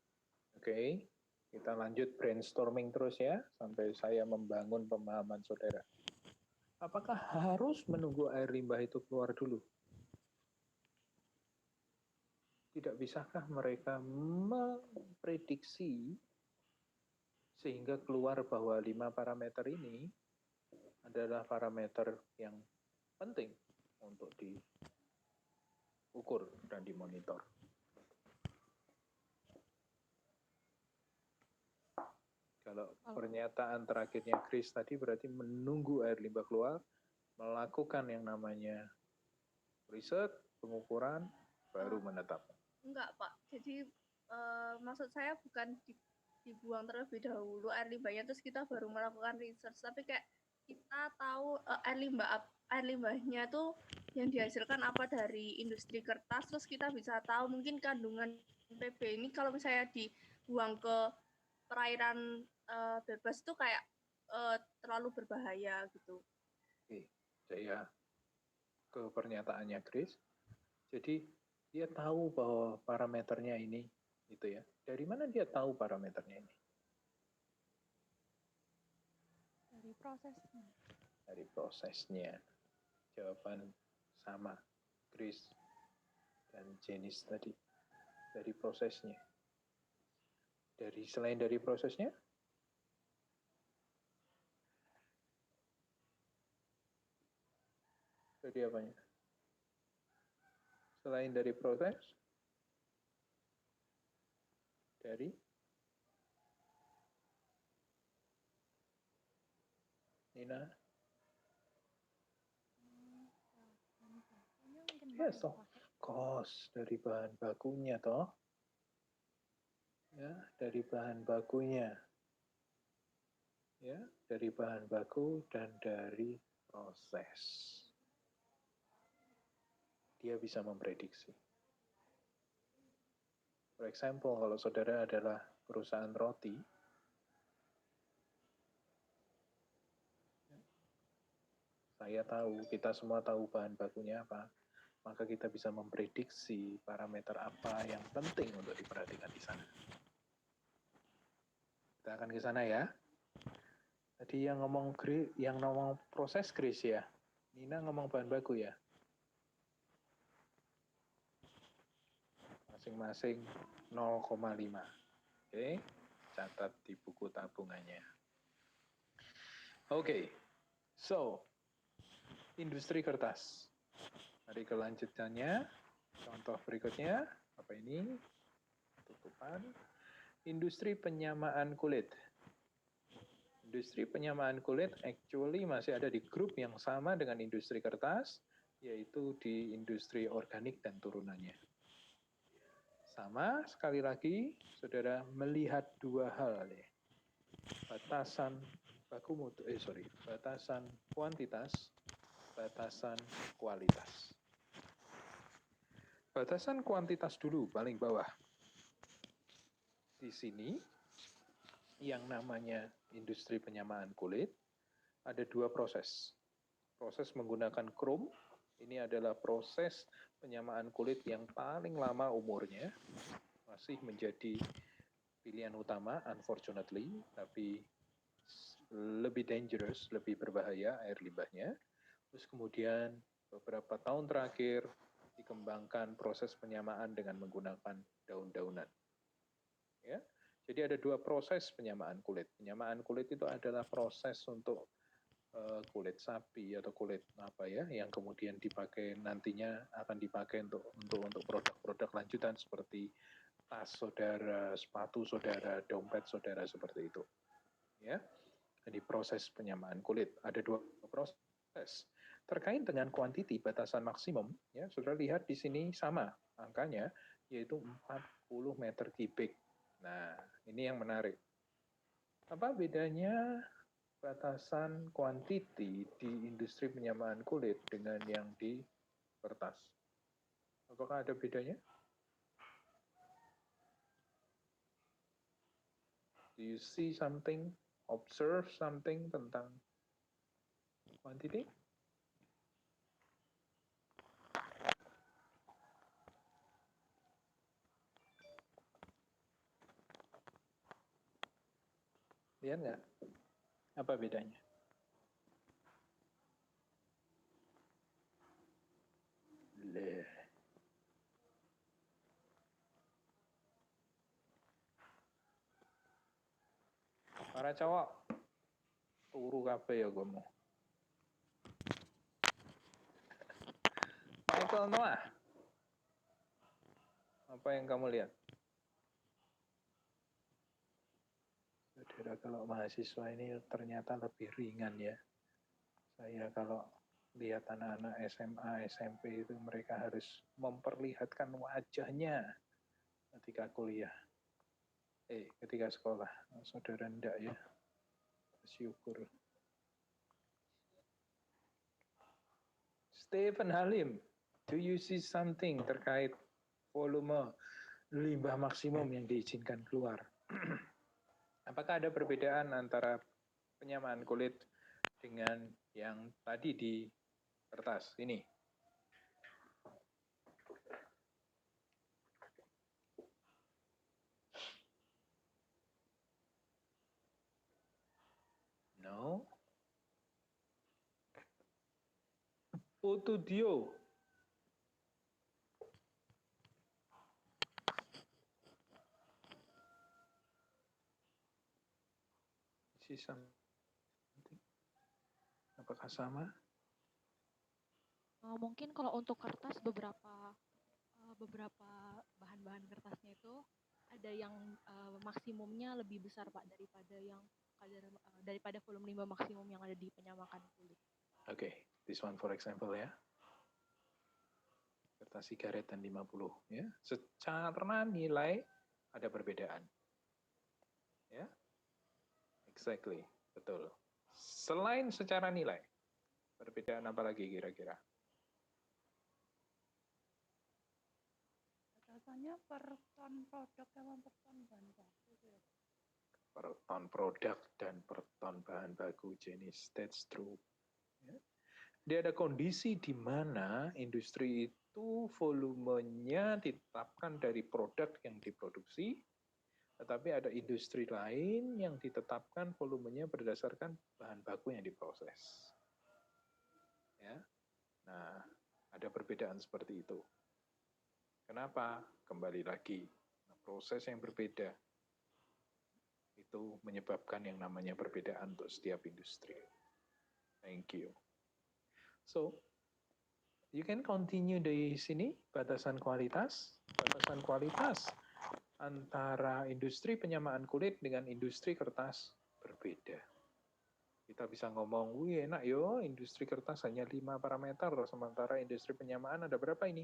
Oke, kita lanjut brainstorming terus ya, sampai saya membangun pemahaman saudara. Apakah harus menunggu air limbah itu keluar dulu? Tidak bisakah mereka memprediksi sehingga keluar bahwa 5 parameter ini adalah parameter yang penting untuk diukur dan dimonitor? Kalau pernyataan terakhirnya Chris tadi berarti menunggu air limbah keluar, melakukan yang namanya riset, pengukuran, baru menetapkan. Enggak, Pak. Jadi maksud saya bukan dibuang terlebih dahulu air limbahnya terus kita baru melakukan research, tapi kayak kita tahu air limbahnya tuh yang dihasilkan apa dari industri kertas, terus kita bisa tahu mungkin kandungan PB ini kalau misalnya dibuang ke perairan bebas tuh kayak terlalu berbahaya gitu. Oke, saya ke pernyataannya Chris. Jadi dia tahu bahwa parameternya ini, gitu ya. Dari mana dia tahu parameternya ini? Dari prosesnya. Dari prosesnya. Jawaban sama, Chris dan Jenis tadi. Dari prosesnya. Selain dari prosesnya, dari apanya? Selain dari proses, dari Nina. Bahan bakunya mungkin Pak Yes, yang toh. pakai. Cost dari bahan bakunya, toh. Ya, dari bahan bakunya. Ya, dari bahan baku dan dari proses. Dia bisa memprediksi. For example, kalau saudara adalah perusahaan roti, saya tahu, kita semua tahu bahan bakunya apa, maka kita bisa memprediksi parameter apa yang penting untuk diperhatikan di sana. Kita akan ke sana ya. Tadi yang ngomong proses Chris ya. Nina ngomong bahan baku ya. Masing-masing 0,5. Oke, catat di buku tabungannya. Oke, so industri kertas. Mari kelanjutannya. Contoh berikutnya, apa ini? Tutupan. Industri penyamaan kulit. Industri penyamaan kulit actually masih ada di grup yang sama dengan industri kertas, yaitu di industri organik dan turunannya. Sama, sekali lagi, saudara melihat dua hal ya. Batasan batasan kuantitas, batasan kualitas. Batasan kuantitas dulu, paling bawah. Di sini, yang namanya industri penyamaan kulit, ada dua proses. Proses menggunakan krom, ini adalah proses penyamaan kulit yang paling lama umurnya, masih menjadi pilihan utama, unfortunately, tapi lebih dangerous, lebih berbahaya air limbahnya. Terus kemudian beberapa tahun terakhir dikembangkan proses penyamaan dengan menggunakan daun-daunan. Ya, jadi ada dua proses penyamaan kulit. Penyamaan kulit itu adalah proses untuk kulit sapi atau kulit apa ya, yang kemudian dipakai nantinya akan dipakai untuk produk-produk lanjutan seperti tas saudara, sepatu saudara, dompet saudara seperti itu. Ya, jadi proses penyamaan kulit ada dua proses. Terkait dengan kuantiti batasan maksimum, ya saudara lihat di sini sama angkanya, yaitu 40 meter kubik. Nah, ini yang menarik. Apa bedanya batasan kuantiti di industri penyamaan kulit dengan yang di kertas? Apakah ada bedanya? Do you see something, observe something tentang kuantiti? Lihat nggak? Apa bedanya? Para cowok, turu kabeh ya kamu. Michael Noah, apa yang kamu lihat? Saudara, kalau mahasiswa ini ternyata lebih ringan ya. Saya kalau lihat anak-anak SMA, SMP itu mereka harus memperlihatkan wajahnya ketika kuliah. Ketika sekolah. Saudara enggak ya. Bersyukur. Stephen Halim, do you see something terkait volume limbah maksimum yang diizinkan keluar? Apakah ada perbedaan antara penyamaan kulit dengan yang tadi di kertas ini? No. Potudio. See something? Apakah sama? Mungkin kalau untuk kertas beberapa bahan-bahan kertasnya itu ada yang maksimumnya lebih besar Pak daripada volume limbah maksimum yang ada di penyamakan kulit. Oke, this one for example ya. Kertas sigaret dan 50 ya. Secara nilai ada perbedaan. Ya. Exactly, betul. Selain secara nilai, perbedaan apa lagi kira-kira? Batasannya per ton produk sama per ton bahan baku itu ya. Per ton produk dan per ton bahan baku jenis, that's true. Ya. Jadi ada kondisi di mana industri itu volumenya ditetapkan dari produk yang diproduksi, tetapi ada industri lain yang ditetapkan volumenya berdasarkan bahan baku yang diproses. Ya. Nah, ada perbedaan seperti itu. Kenapa? Kembali lagi, proses yang berbeda itu menyebabkan yang namanya perbedaan untuk setiap industri. Thank you. So, you can continue di sini, batasan kualitas. Batasan kualitas antara industri penyamaan kulit dengan industri kertas berbeda. Kita bisa ngomong, wih enak yo, industri kertas hanya 5 parameter, sementara industri penyamaan ada berapa ini?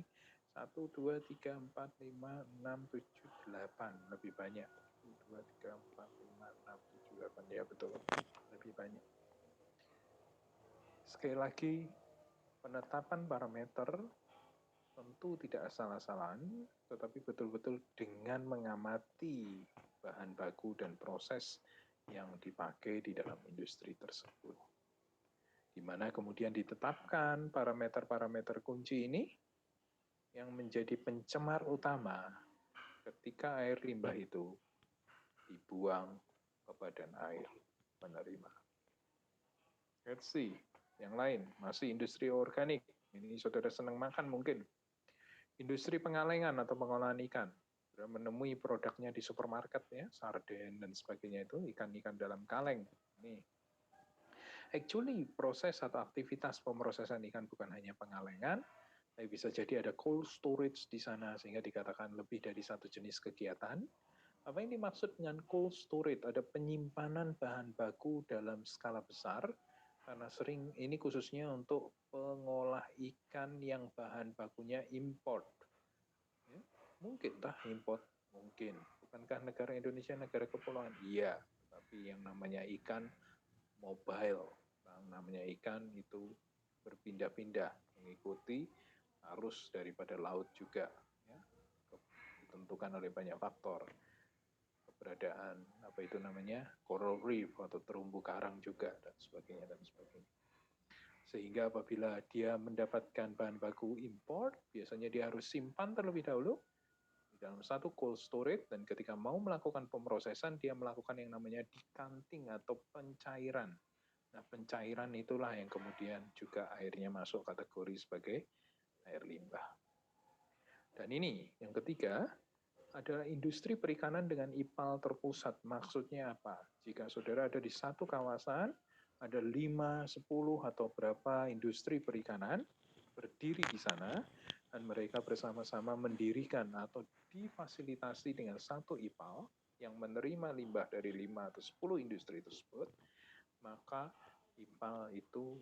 1, 2, 3, 4, 5, 6, 7, 8. Lebih banyak. 1, 2, 3, 4, 5, 6, 7, 8. Ya betul, lebih banyak. Sekali lagi, penetapan parameter tentu tidak asal-asalan, tetapi betul-betul dengan mengamati bahan baku dan proses yang dipakai di dalam industri tersebut. Di mana kemudian ditetapkan parameter-parameter kunci ini yang menjadi pencemar utama ketika air limbah itu dibuang ke badan air penerima. Let's see. Yang lain, masih industri organik. Ini saudara senang makan mungkin. Industri pengalengan atau pengolahan ikan. Sudah menemui produknya di supermarket ya, sarden dan sebagainya itu, ikan-ikan dalam kaleng. Nih. Actually, proses atau aktivitas pemrosesan ikan bukan hanya pengalengan, tapi bisa jadi ada cold storage di sana, sehingga dikatakan lebih dari satu jenis kegiatan. Apa yang dimaksud dengan cold storage? Ada penyimpanan bahan baku dalam skala besar, karena sering ini khususnya untuk pengolah ikan yang bahan bakunya import. Ya, mungkin tah import? Mungkin. Bukankah negara Indonesia negara kepulauan? Iya, tapi yang namanya ikan mobile, yang namanya ikan itu berpindah-pindah, mengikuti arus daripada laut juga. Ya, ditentukan oleh banyak faktor. Keberadaan apa itu namanya coral reef atau terumbu karang juga dan sebagainya dan sebagainya. Sehingga apabila dia mendapatkan bahan baku import, biasanya dia harus simpan terlebih dahulu di dalam satu cold storage, dan ketika mau melakukan pemrosesan dia melakukan yang namanya decanting atau pencairan. Nah, pencairan itulah yang kemudian juga akhirnya masuk kategori sebagai air limbah. Dan ini yang ketiga adalah industri perikanan dengan IPAL terpusat. Maksudnya apa? Jika saudara ada di satu kawasan, ada 5, 10, atau berapa industri perikanan berdiri di sana, dan mereka bersama-sama mendirikan atau difasilitasi dengan satu IPAL yang menerima limbah dari 5 atau 10 industri tersebut, maka IPAL itu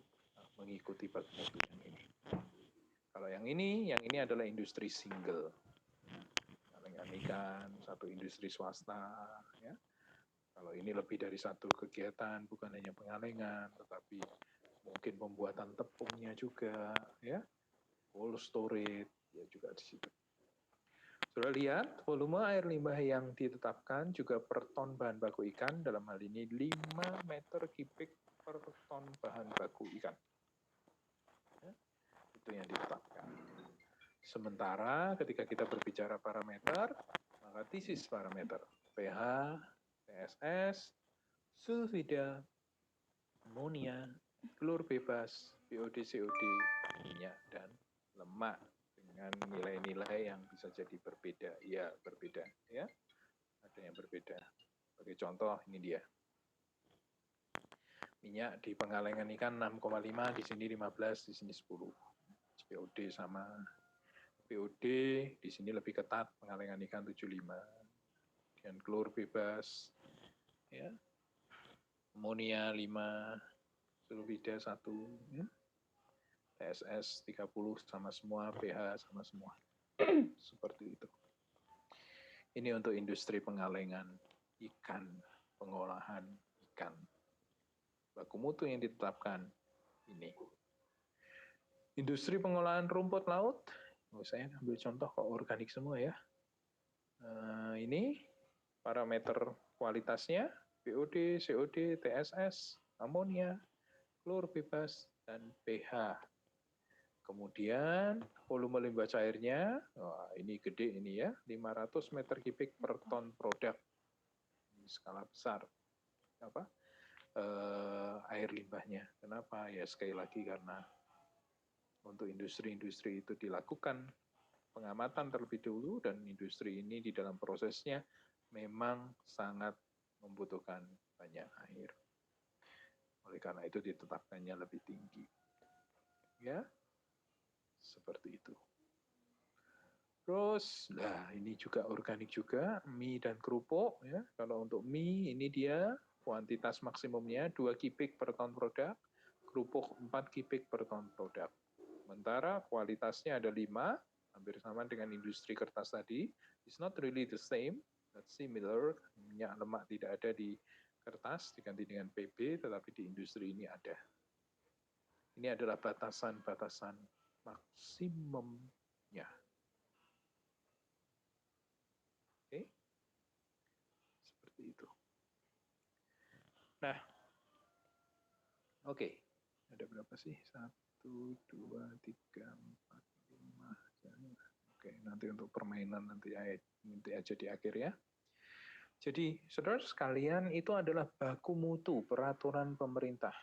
mengikuti bagian yang ini. Kalau yang ini adalah industri single. Ikan, satu industri swasta, ya. Kalau ini lebih dari satu kegiatan, bukan hanya pengalengan, tetapi mungkin pembuatan tepungnya juga, ya, cold storage, ya juga di situ. Sudah lihat, volume air limbah yang ditetapkan juga per ton bahan baku ikan, dalam hal ini 5 meter kubik per ton bahan baku ikan. Ya, itu yang ditetapkan. Sementara ketika kita berbicara parameter, maka this is parameter. pH, TSS, sulfida, amonia, klor bebas, BOD, COD, minyak, dan lemak dengan nilai-nilai yang bisa jadi berbeda. Ya, berbeda. Ya, ada yang berbeda. Sebagai contoh, ini dia. Minyak di pengalengan ikan 6,5, di sini 15, di sini 10. BOD sama BOD, di sini lebih ketat, pengalengan ikan 75. Dan klor bebas, ya, amonia 5, sulfida 1, ya. TSS 30 sama semua, pH sama semua. Seperti itu. Ini untuk industri pengalengan ikan, pengolahan ikan. Baku mutu yang ditetapkan ini. Industri pengolahan rumput laut, saya ambil contoh kok organik semua ya. Ini parameter kualitasnya, BOD, COD, TSS, amonia, klor bebas, dan pH. Kemudian volume limbah cairnya, ini gede ini ya, 500 meter kubik per ton produk. Ini skala besar. Apa? Air limbahnya. Kenapa? Ya sekali lagi karena untuk industri-industri itu dilakukan pengamatan terlebih dulu dan industri ini di dalam prosesnya memang sangat membutuhkan banyak air. Oleh karena itu ditetapkannya lebih tinggi. Ya, seperti itu. Terus, nah ini juga organik juga, mie dan kerupuk. Ya. Kalau untuk mie, ini dia kuantitas maksimumnya 2 kubik per ton produk, kerupuk 4 kubik per ton produk. Sementara kualitasnya ada 5, hampir sama dengan industri kertas tadi. It's not really the same, but similar. Minyak lemak tidak ada di kertas, diganti dengan PB, tetapi di industri ini ada. Ini adalah batasan-batasan maksimumnya. Oke, seperti itu. Nah, oke. Ada berapa sih? 1, 2, 3, 4, 5. Oke, nanti untuk permainan nanti aja di akhir ya. Jadi, saudara sekalian, itu adalah baku mutu peraturan pemerintah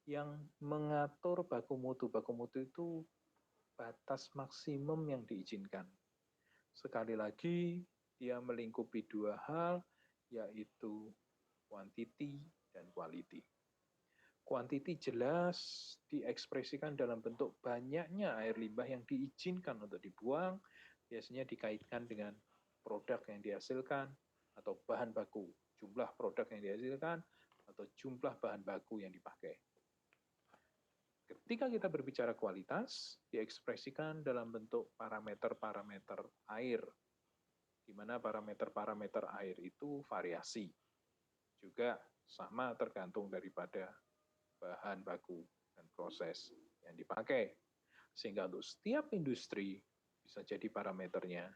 yang mengatur baku mutu. Baku mutu itu batas maksimum yang diizinkan. Sekali lagi, dia melingkupi 2 hal, yaitu quantity dan quality. Quantity jelas diekspresikan dalam bentuk banyaknya air limbah yang diizinkan untuk dibuang, biasanya dikaitkan dengan produk yang dihasilkan atau bahan baku, jumlah produk yang dihasilkan atau jumlah bahan baku yang dipakai. Ketika kita berbicara kualitas, diekspresikan dalam bentuk parameter-parameter air, di mana parameter-parameter air itu variasi. Juga sama tergantung daripada bahan baku dan proses yang dipakai. Sehingga untuk setiap industri bisa jadi parameternya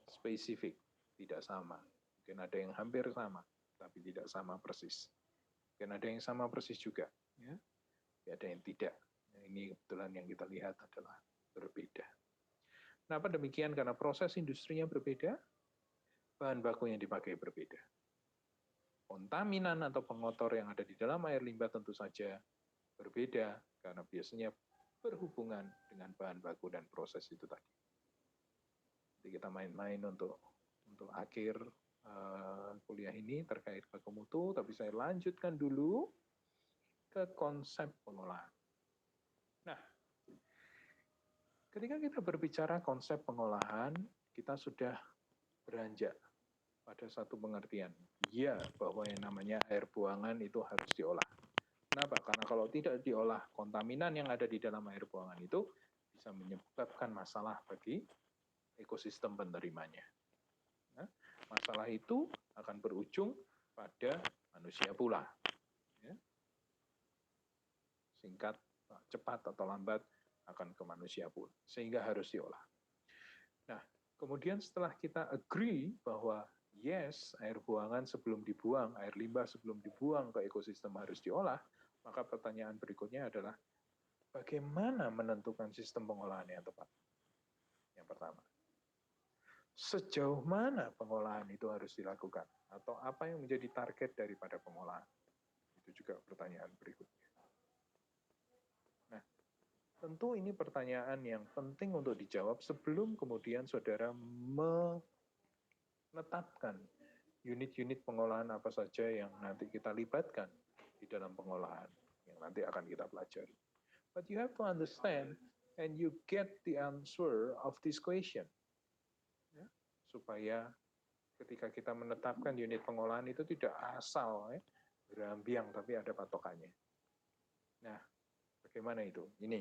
spesifik, tidak sama. Mungkin ada yang hampir sama, tapi tidak sama persis. Mungkin ada yang sama persis juga. Ya. Ada yang tidak. Ini kebetulan yang kita lihat adalah berbeda. Kenapa demikian? Karena proses industrinya berbeda, bahan baku yang dipakai berbeda. Kontaminan atau pengotor yang ada di dalam air limbah tentu saja berbeda, karena biasanya berhubungan dengan bahan baku dan proses itu tadi. Jadi kita main-main untuk akhir kuliah ini terkait baku mutu, tapi saya lanjutkan dulu ke konsep pengolahan. Nah, ketika kita berbicara konsep pengolahan, kita sudah beranjak pada satu pengertian. Ya, bahwa yang namanya air buangan itu harus diolah. Kenapa? Karena kalau tidak diolah, kontaminan yang ada di dalam air buangan itu bisa menyebabkan masalah bagi ekosistem penerimanya. Nah, masalah itu akan berujung pada manusia pula. Ya. Singkat, cepat atau lambat akan ke manusia pun, sehingga harus diolah. Nah, kemudian setelah kita agree bahwa yes, air buangan sebelum dibuang, air limbah sebelum dibuang ke ekosistem harus diolah, maka pertanyaan berikutnya adalah bagaimana menentukan sistem pengolahan yang tepat? Yang pertama, sejauh mana pengolahan itu harus dilakukan? Atau apa yang menjadi target daripada pengolahan? Itu Itu juga pertanyaan berikutnya. Nah, tentu ini pertanyaan yang penting untuk dijawab sebelum kemudian saudara menetapkan unit-unit pengolahan apa saja yang nanti kita libatkan di dalam pengolahan yang nanti akan kita pelajari. But you have to understand and you get the answer of this question. Ya, supaya ketika kita menetapkan unit pengolahan itu tidak asal berambiang tapi ada patokannya. Nah, bagaimana itu? Ini.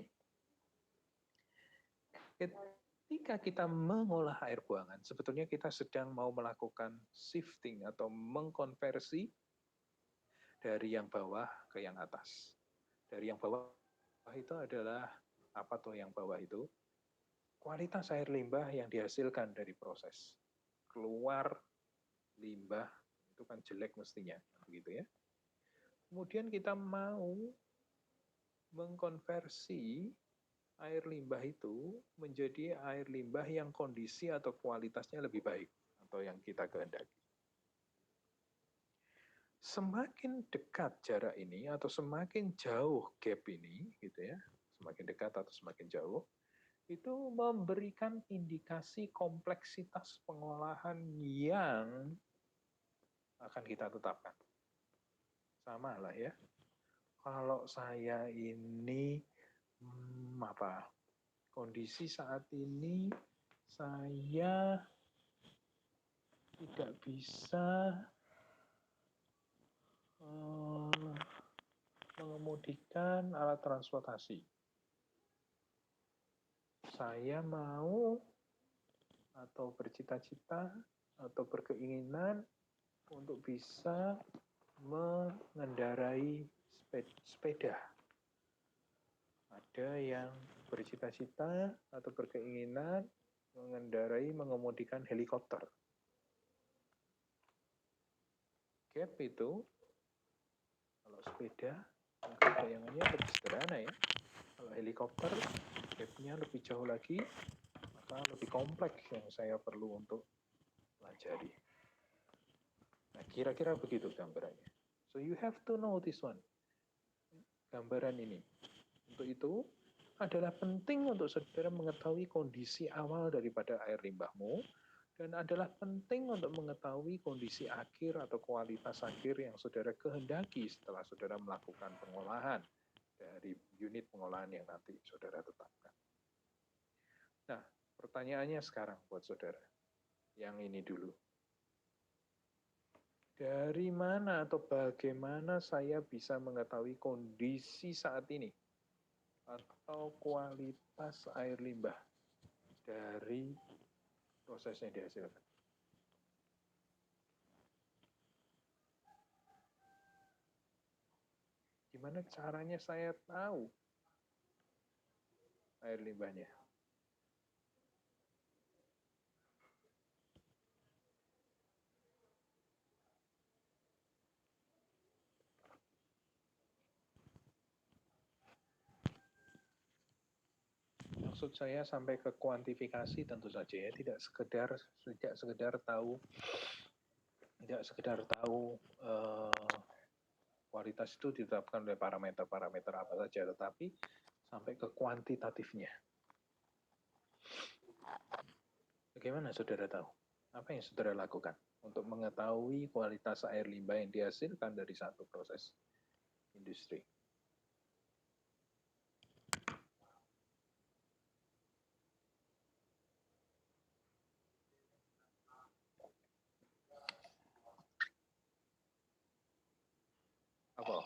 Ketika kita mengolah air buangan, sebetulnya kita sedang mau melakukan shifting atau mengkonversi dari yang bawah ke yang atas. Dari yang bawah itu adalah apa tuh yang bawah itu? Kualitas air limbah yang dihasilkan dari proses. Keluar limbah itu kan jelek mestinya, begitu ya. Kemudian kita mau mengkonversi air limbah itu menjadi air limbah yang kondisi atau kualitasnya lebih baik atau yang kita kehendaki. Semakin dekat jarak ini atau semakin jauh gap ini, gitu ya, semakin dekat atau semakin jauh, itu memberikan indikasi kompleksitas pengolahan yang akan kita tetapkan. Sama lah ya. Kalau saya ini kondisi saat ini saya tidak bisa mengemudikan alat transportasi. Saya mau atau bercita-cita atau berkeinginan untuk bisa mengendarai sepeda. Ada yang bercita-cita atau berkeinginan mengemudikan helikopter. Gap itu, kalau sepeda, mungkin bayangannya lebih sederhana ya. Kalau helikopter, gapnya lebih jauh lagi, maka lebih kompleks yang saya perlu untuk pelajari. Nah, kira-kira begitu gambarannya. So you have to know this one. Gambaran ini. Untuk itu, adalah penting untuk saudara mengetahui kondisi awal daripada air limbahmu, dan adalah penting untuk mengetahui kondisi akhir atau kualitas akhir yang saudara kehendaki setelah saudara melakukan pengolahan dari unit pengolahan yang nanti saudara tetapkan. Nah, pertanyaannya sekarang buat saudara, yang ini dulu. Dari mana atau bagaimana saya bisa mengetahui kondisi saat ini atau kualitas air limbah dari prosesnya dihasilkan? Gimana caranya saya tahu air limbahnya? Maksud saya sampai ke kuantifikasi tentu saja ya, tidak sekedar tahu kualitas itu ditetapkan oleh parameter apa saja, tetapi sampai ke kuantitatifnya. Bagaimana saudara tahu? Apa yang saudara lakukan untuk mengetahui kualitas air limbah yang dihasilkan dari satu proses industri? Apa?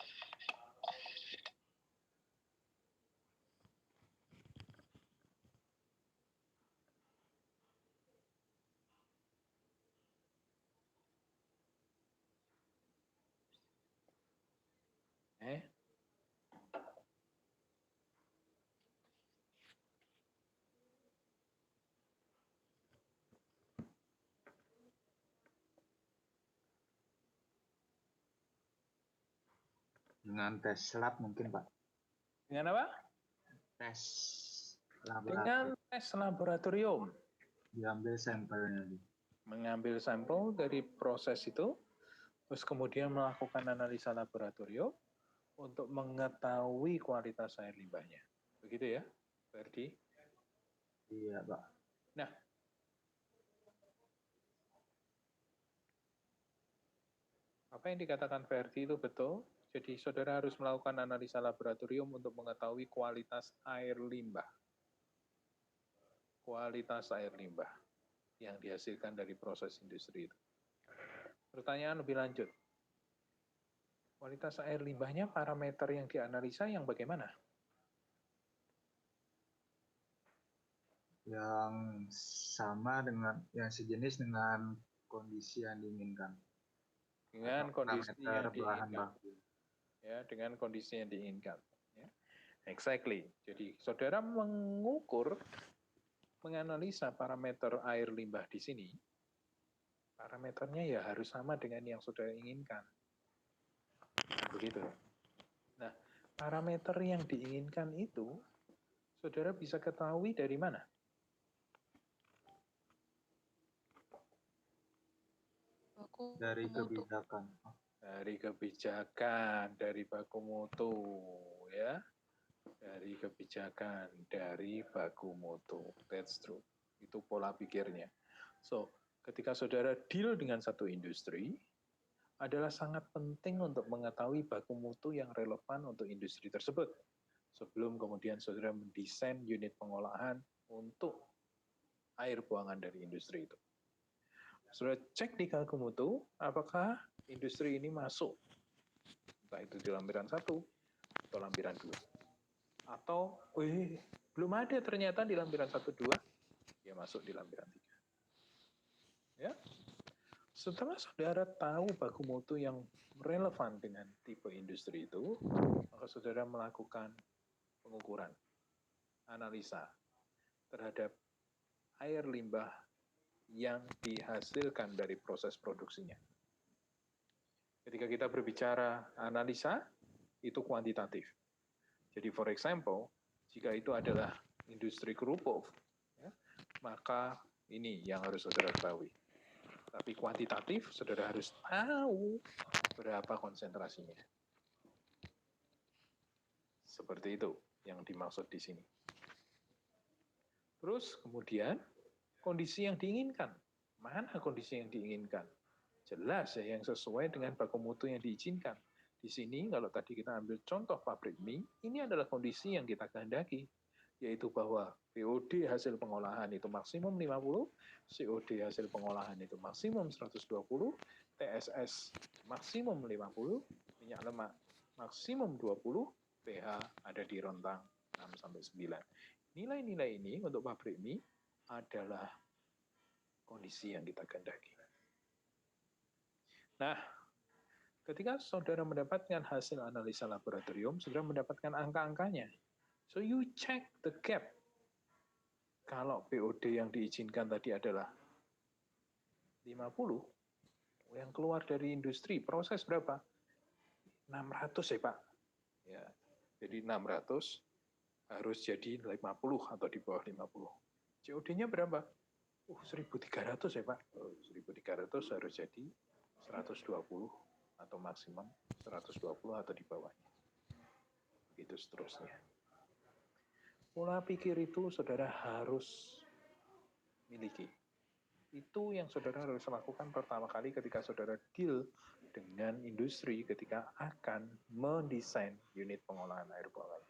Dengan tes lab mungkin, Pak. Dengan apa? Tes Dengan laboratorium. tes laboratorium. Diambil sampelnya. Mengambil sampel dari proses itu, terus kemudian melakukan analisa laboratorium, untuk mengetahui kualitas air limbahnya. Begitu ya, Ferdi? Iya, Pak. Nah, apa yang dikatakan Ferdi itu betul. Jadi saudara harus melakukan analisa laboratorium untuk mengetahui kualitas air limbah. Kualitas air limbah yang dihasilkan dari proses industri itu. Pertanyaan lebih lanjut. Kualitas air limbahnya parameter yang dianalisa yang bagaimana? Yang sama dengan, yang sejenis dengan kondisi yang diinginkan. Dengan Atau kondisi parameter yang bahan diinginkan. baku. Ya, dengan kondisi yang diinginkan. Ya. Exactly. Jadi saudara mengukur, menganalisa parameter air limbah di sini. Parameternya ya harus sama dengan yang saudara inginkan. Begitu. Nah, parameter yang diinginkan itu, saudara bisa ketahui dari mana? Dari kebijakan. Dari kebijakan, dari baku mutu, ya. Dari kebijakan, dari baku mutu. That's true. Itu pola pikirnya. So, ketika saudara deal dengan satu industri, adalah sangat penting untuk mengetahui baku mutu yang relevan untuk industri tersebut. Sebelum kemudian saudara mendesain unit pengolahan untuk air buangan dari industri itu. Saudara cek di baku mutu, apakah industri ini masuk, entah itu di lampiran 1 atau lampiran 2. Atau, belum ada ternyata di lampiran 1, 2, dia masuk di lampiran 3. Ya. Setelah saudara tahu baku mutu yang relevan dengan tipe industri itu, maka saudara melakukan pengukuran, analisa terhadap air limbah yang dihasilkan dari proses produksinya. Ketika kita berbicara analisa, itu kuantitatif. Jadi for example, jika itu adalah industri kerupuk, ya, maka ini yang harus saudara ketahui. Tapi kuantitatif, saudara harus tahu berapa konsentrasinya. Seperti itu yang dimaksud di sini. Terus kemudian, kondisi yang diinginkan. Mana kondisi yang diinginkan? Jelas ya, yang sesuai dengan baku mutu yang diizinkan. Di sini, kalau tadi kita ambil contoh pabrik mie, ini adalah kondisi yang kita kehendaki, yaitu bahwa POD hasil pengolahan itu maksimum 50, COD hasil pengolahan itu maksimum 120, TSS maksimum 50, minyak lemak maksimum 20, pH ada di rentang 6-9. Nilai-nilai ini untuk pabrik mie adalah kondisi yang kita kehendaki. Nah, ketika saudara mendapatkan hasil analisa laboratorium, saudara mendapatkan angka-angkanya. So you check the gap. Kalau POD yang diizinkan tadi adalah 50, yang keluar dari industri, proses berapa? 600 ya Pak. Ya, jadi 600 harus jadi 50 atau di bawah 50. COD-nya berapa? 1.300 ya Pak. 1.300 harus jadi 120 atau maksimum 120 atau di bawahnya. Begitu seterusnya. Pola pikir itu saudara harus miliki. Itu yang saudara harus lakukan pertama kali ketika saudara deal dengan industri ketika akan mendesain unit pengolahan air buangan.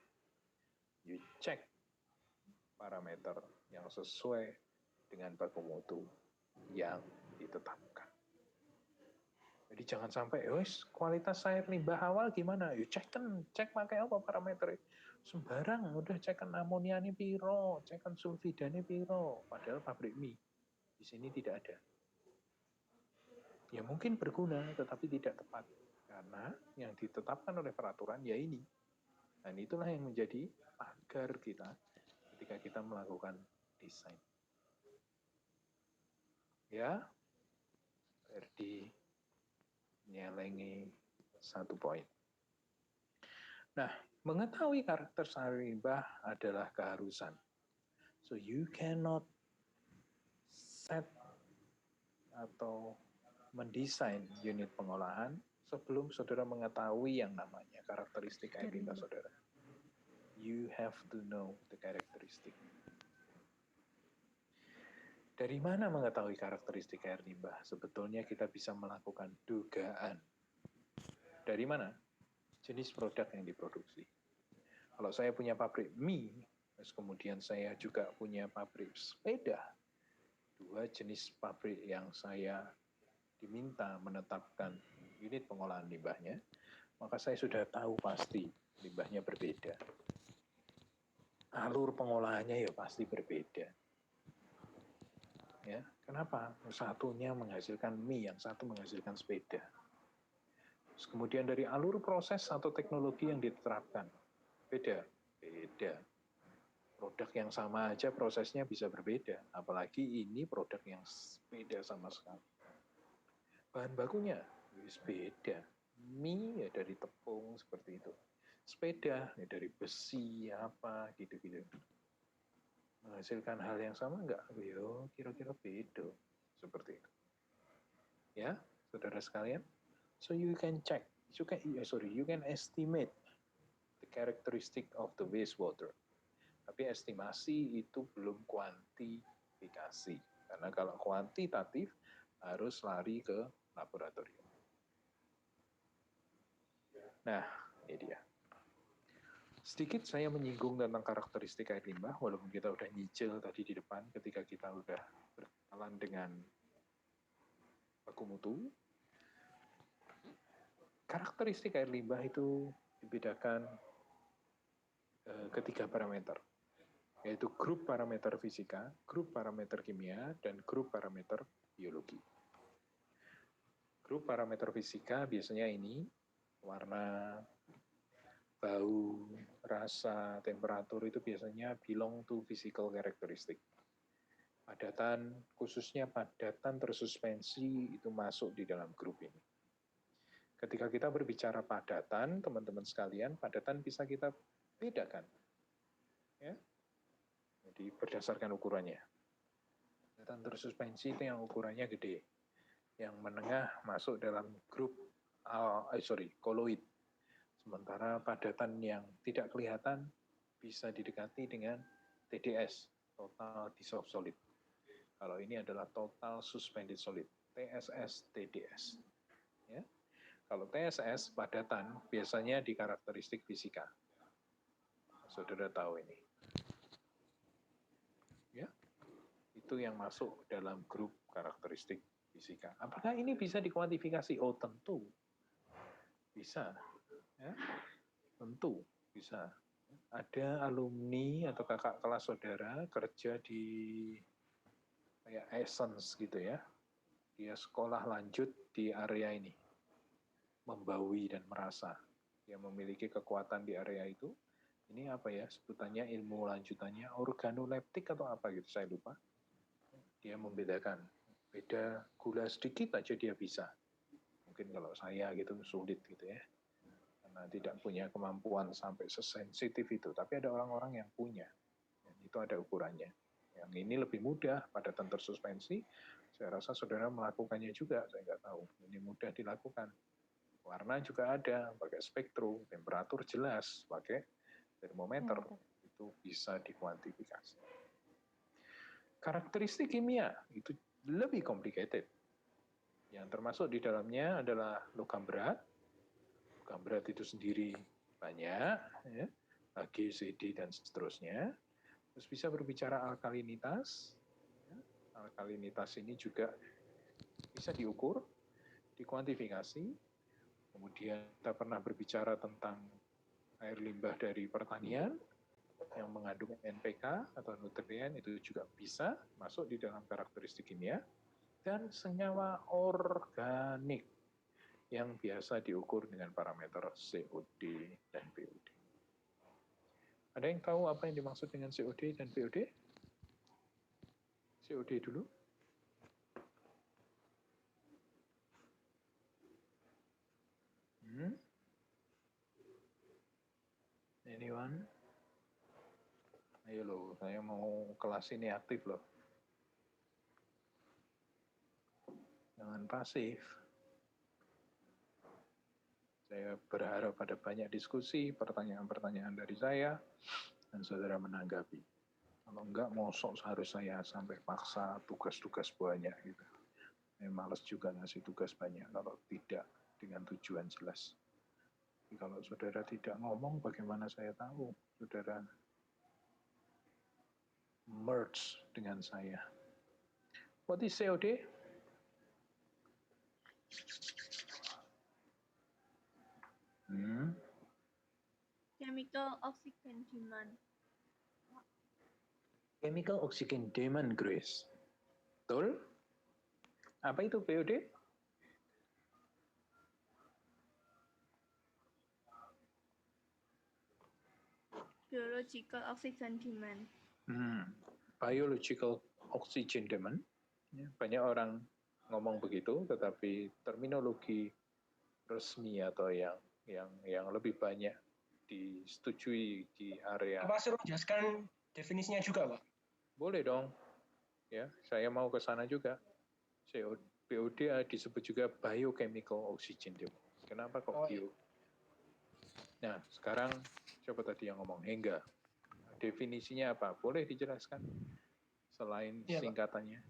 You check parameter yang sesuai dengan baku mutu yang ditetapkan. Jadi jangan sampai, kualitas air limbah awal gimana? You cek pakai apa parameter? Sembarang, udah cekan amonianya piro, cekan sulfidanya piro, padahal pabrik mie di sini tidak ada. Ya mungkin berguna, tetapi tidak tepat. Karena yang ditetapkan oleh peraturan ya ini. Dan itulah yang menjadi pagar kita ketika kita melakukan desain. Ya, Ferdi nyelengi satu poin. Nah, mengetahui karakter air limbah adalah keharusan. So you cannot set atau mendesain unit pengolahan Sebelum saudara mengetahui yang namanya karakteristik air limbah saudara, you have to know the characteristic. Dari mana mengetahui karakteristik air limbah? Sebetulnya kita bisa melakukan dugaan. Dari mana? Jenis produk yang diproduksi. Kalau saya punya pabrik mie, terus kemudian saya juga punya pabrik sepeda, dua jenis pabrik yang saya diminta menetapkan unit pengolahan limbahnya, maka saya sudah tahu pasti limbahnya berbeda. Alur pengolahannya ya pasti berbeda. Ya, kenapa? Satunya menghasilkan mie, yang satu menghasilkan sepeda. Terus kemudian dari alur proses atau teknologi yang diterapkan, beda. Produk yang sama aja prosesnya bisa berbeda, apalagi ini produk yang beda sama sekali. Bahan bakunya beda. Mie ya dari tepung seperti itu. Sepeda ya dari besi apa gitu-gitu. Menghasilkan hal yang sama enggak? Yo, kira-kira beda seperti itu. Ya, saudara sekalian. So you can check, you can estimate the characteristic of the wastewater. Tapi estimasi itu belum kuantifikasi. Karena kalau kuantitatif harus lari ke laboratorium. Nah, ini dia. Sedikit saya menyinggung tentang karakteristik air limbah, walaupun kita udah nyicil tadi di depan ketika kita udah berkenalan dengan baku mutu. Karakteristik air limbah itu dibedakan ketiga parameter, yaitu grup parameter fisika, grup parameter kimia, dan grup parameter biologi. Grup parameter fisika biasanya ini, warna, bau, rasa, temperatur itu biasanya belong to physical characteristic. Padatan, khususnya padatan tersuspensi itu masuk di dalam grup ini. Ketika kita berbicara padatan, teman-teman sekalian, padatan bisa kita bedakan. Ya. Jadi berdasarkan ukurannya. Padatan tersuspensi itu yang ukurannya gede. Yang menengah masuk dalam grup koloid. Sementara padatan yang tidak kelihatan bisa didekati dengan TDS, total dissolved solid. Kalau ini adalah total suspended solid, TSS, TDS. Ya. Kalau TSS, padatan, biasanya di karakteristik fisika. Saudara tahu ini. Ya, itu yang masuk dalam grup karakteristik fisika. Apakah ini bisa dikuantifikasi? Oh, tentu. Bisa. Ya, tentu bisa. Ada alumni atau kakak kelas saudara kerja di kayak Essence gitu ya. Dia sekolah lanjut di area ini. Membawi dan merasa. Dia memiliki kekuatan di area itu. Ini apa ya, sebutannya ilmu lanjutannya organoleptik atau apa gitu, saya lupa. Dia membedakan. Beda gula sedikit aja dia bisa. Mungkin kalau saya gitu sulit gitu ya. Karena tidak punya kemampuan sampai sesensitif itu. Tapi ada orang-orang yang punya. Dan itu ada ukurannya. Yang ini lebih mudah, padatan tersuspensi. Saya rasa saudara melakukannya juga, saya nggak tahu. Ini mudah dilakukan. Warna juga ada, pakai spektrum, temperatur jelas, pakai termometer, itu bisa dikuantifikasi. Karakteristik kimia itu lebih complicated. Yang termasuk di dalamnya adalah logam berat. Logam berat itu sendiri banyak, ya, Ag, CD, dan seterusnya. Terus bisa berbicara alkalinitas. Ya. Alkalinitas ini juga bisa diukur, dikuantifikasi. Kemudian kita pernah berbicara tentang air limbah dari pertanian yang mengandung NPK atau nutrien, itu juga bisa masuk di dalam karakteristik kimia. Dan senyawa organik yang biasa diukur dengan parameter COD dan POD. Ada yang tahu apa yang dimaksud dengan COD dan POD? COD dulu. Anyone? Ayo loh, saya mau kelas ini aktif loh. Jangan pasif. Saya berharap ada banyak diskusi, pertanyaan-pertanyaan dari saya, dan saudara menanggapi. Kalau enggak, mosok harus saya sampai paksa tugas-tugas banyak gitu. Males juga ngasih tugas banyak kalau tidak dengan tujuan jelas. Jadi kalau saudara tidak ngomong, bagaimana saya tahu saudara merge dengan saya? What is COD? Chemical oxygen demand. Chemical oxygen demand, Grace. Betul? Apa itu POD? Biological oxygen demand. Biological oxygen demand. Ya, banyak orang ngomong begitu, tetapi terminologi resmi atau yang lebih banyak disetujui di area. Apa suruh jelaskan definisinya juga, Pak? Boleh dong. Ya, saya mau ke sana juga. BOD disebut juga biochemical oxygen demand. Kenapa kok bio? Nah, sekarang coba tadi yang ngomong Hengga. Definisinya apa? Boleh dijelaskan selain Ya, singkatannya?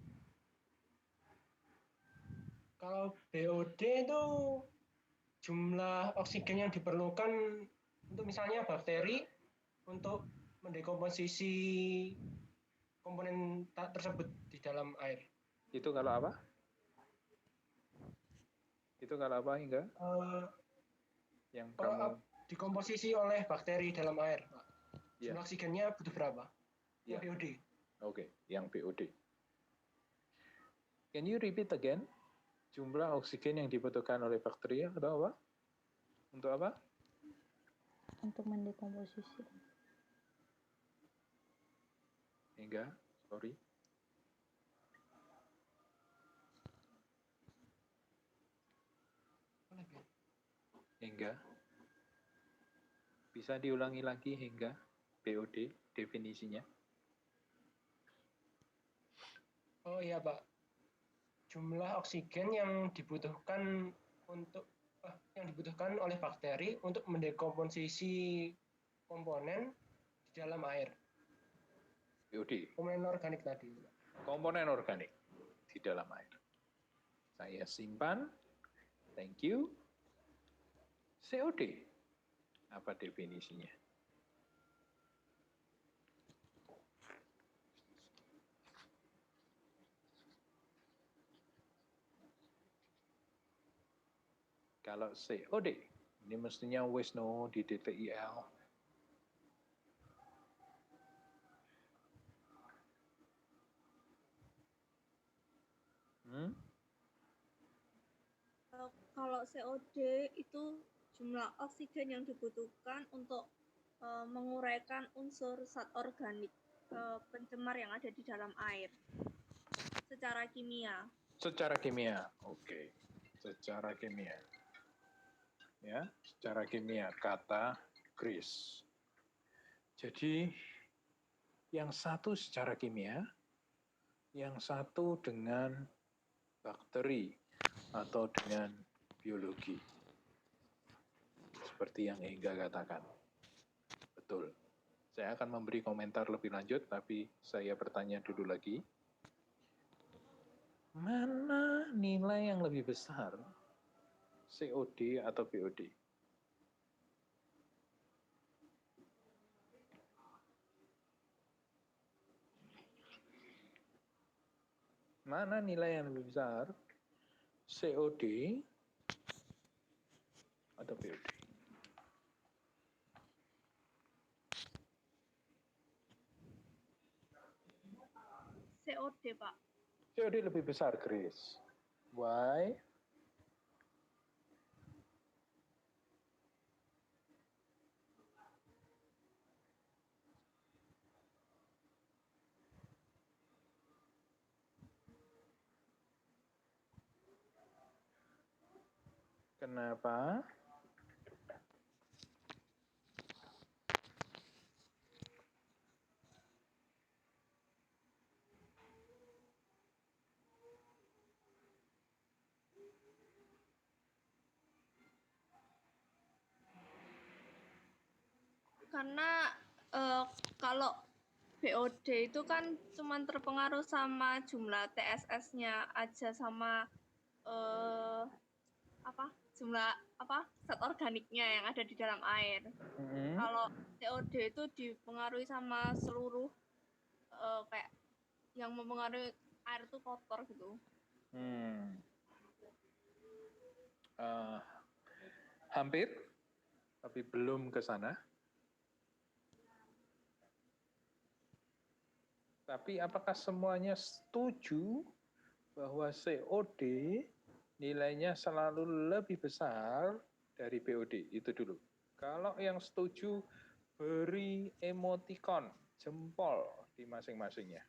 Kalau BOD itu jumlah oksigen yang diperlukan untuk misalnya bakteri untuk mendekomposisi komponen tersebut di dalam air. Itu kalau apa? Itu kalau apa, Hingga? Yang kamu dikomposisi oleh bakteri dalam air, Pak. Jumlah oksigennya butuh berapa? Ya. Yang BOD. Oke, yang BOD. Can you repeat again? Jumlah oksigen yang dibutuhkan oleh bakteri atau apa? Untuk apa? Untuk mendekomposisi. Enggak, sorry. Enggak. Bisa diulangi lagi hingga BOD definisinya? Oh iya, Pak. Jumlah oksigen yang dibutuhkan oleh bakteri untuk mendekomposisi komponen di dalam air. BOD. Komponen organik tadi. Komponen organik di dalam air. Saya simpan. Thank you. COD. Apa definisinya? Kalau COD, ini mestinya wis no di DTIL. Kalau COD itu jumlah oksigen yang dibutuhkan untuk menguraikan unsur zat organik pencemar yang ada di dalam air secara kimia. Secara kimia, oke. Secara kimia. Ya, secara kimia kata Chris. Jadi yang satu secara kimia, yang satu dengan bakteri atau dengan biologi. Seperti yang Hengga katakan. Betul. Saya akan memberi komentar lebih lanjut, tapi saya bertanya dulu lagi. Mana nilai yang lebih besar? COD atau BOD? Mana nilai yang lebih besar? COD atau BOD? COD, Pak. COD lebih besar, Chris. Why? Kenapa? Karena kalau BOD itu kan cuma terpengaruh sama jumlah TSS-nya aja sama jumlah zat organiknya yang ada di dalam air. Kalau COD itu dipengaruhi sama seluruh kayak yang mempengaruhi air itu kotor gitu. Hampir, tapi belum ke sana. Tapi apakah semuanya setuju bahwa COD nilainya selalu lebih besar dari BOD? Itu dulu. Kalau yang setuju, beri emoticon, jempol di masing-masingnya.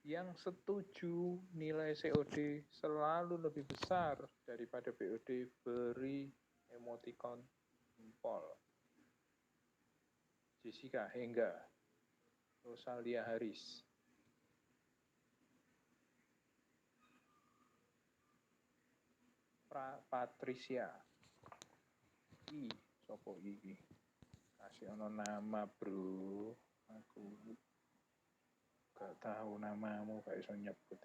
Yang setuju nilai COD selalu lebih besar daripada BOD, beri emoticon jempol. Jessica Hengga, Rosalia Haris. Patricia. Sopo iki? Kasih ono nama, bro. Aku gak tahu namamu, gak iso nyebut.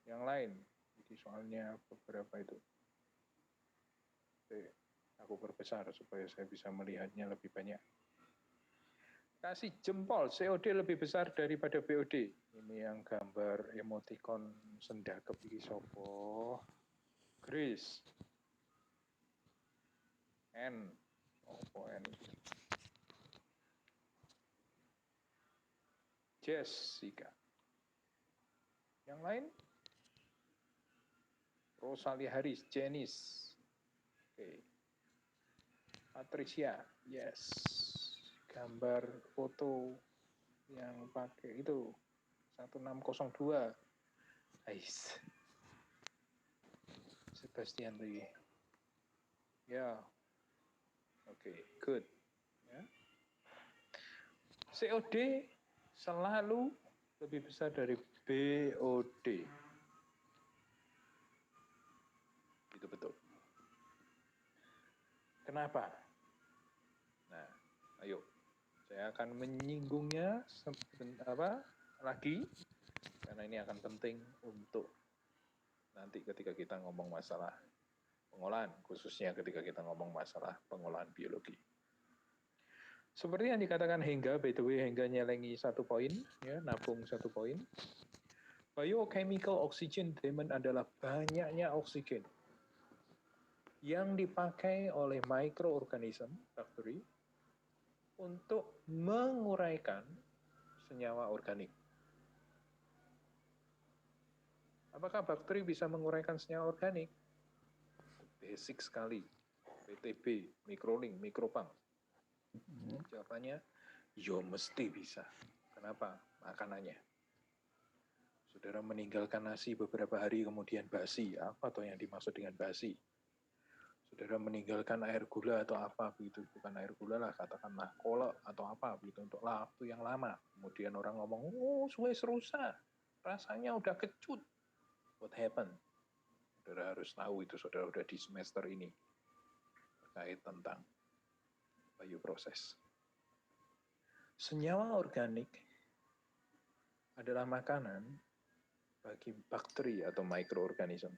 Yang lain, ini soalnya beberapa itu. Aku perbesar supaya saya bisa melihatnya lebih banyak. Kasih jempol, COD lebih besar daripada BOD. Ini yang gambar emoticon sendakep iki sopo. Grace. N. Sopo N. Jessica. Yang lain? Rosalia Haris, Janice. Oke. Patricia, yes. Gambar foto yang pakai itu 1602. Ais. Sebastian lagi. Ya. Oke, good. Ya. COD selalu lebih besar dari BOD. Itu betul. Kenapa? Nah, ayo. Saya akan menyinggungnya lagi karena ini akan penting untuk nanti ketika kita ngomong masalah pengolahan, khususnya ketika kita ngomong masalah pengolahan biologi. Seperti yang dikatakan Hengga, by the way Hengga nyelengi 1 poin, ya, nabung 1 poin. Biochemical oxygen demand adalah banyaknya oksigen yang dipakai oleh mikroorganisme, bakteri, untuk menguraikan senyawa organik. Apakah bakteri bisa menguraikan senyawa organik? Basic sekali. PTB, mikrolink, mikropang. Jawabannya, ya mesti bisa. Kenapa? Makanannya. Saudara meninggalkan nasi beberapa hari kemudian basi. Apa tuh yang dimaksud dengan basi? Saudara meninggalkan air gula atau apa begitu, bukan air gula lah, katakanlah kolak atau apa begitu untuk waktu yang lama. Kemudian orang ngomong, oh suwe rusak, rasanya udah kecut. What happened? Saudara harus tahu itu, saudara udah di semester ini terkait tentang bioproses. Senyawa organik adalah makanan bagi bakteri atau mikroorganisme.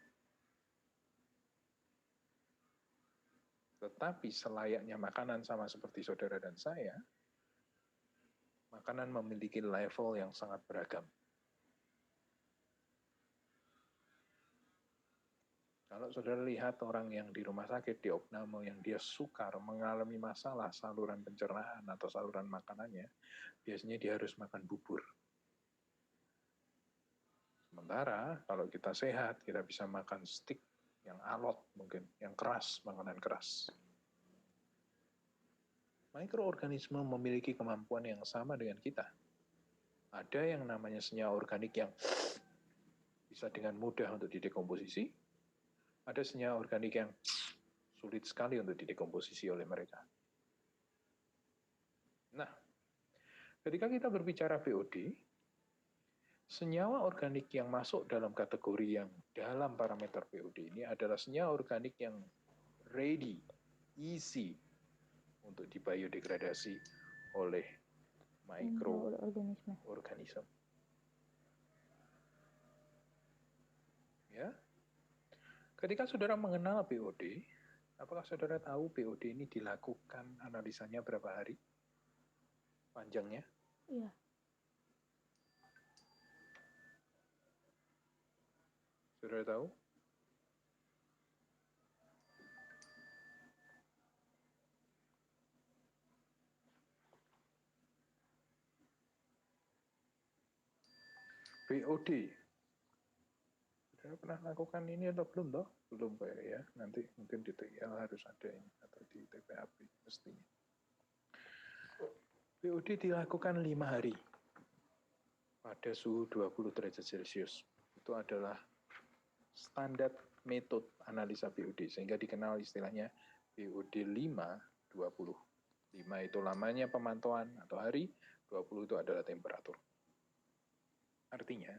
Tetapi selayaknya makanan sama seperti saudara dan saya, makanan memiliki level yang sangat beragam. Kalau saudara lihat orang yang di rumah sakit, di opname, yang dia sukar mengalami masalah saluran pencernaan atau saluran makanannya, biasanya dia harus makan bubur. Sementara kalau kita sehat, kita bisa makan steak yang alot mungkin, yang keras, makanan keras. Mikroorganisme memiliki kemampuan yang sama dengan kita. Ada yang namanya senyawa organik yang bisa dengan mudah untuk didekomposisi. Ada senyawa organik yang sulit sekali untuk didekomposisi oleh mereka. Nah, ketika kita berbicara BOD, senyawa organik yang masuk dalam kategori yang dalam parameter BOD ini adalah senyawa organik yang ready, easy, untuk dibiodegradasi oleh Mikroorganisme. mikroorganisme. Ya. Ketika saudara mengenal BOD, apakah saudara tahu BOD ini dilakukan analisanya berapa hari? Panjangnya? Iya. Saudara tahu? BOD. Saudara pernah lakukan ini atau belum toh? Belum kayak ya. Nanti mungkin di TL harus ada ini atau di TPAP mestinya. BOD dilakukan 5 hari pada suhu 20 derajat Celcius. Itu adalah standar metode analisa BOD, sehingga dikenal istilahnya BOD 5-20. 5 itu lamanya pemantauan atau hari, 20 itu adalah temperatur. Artinya,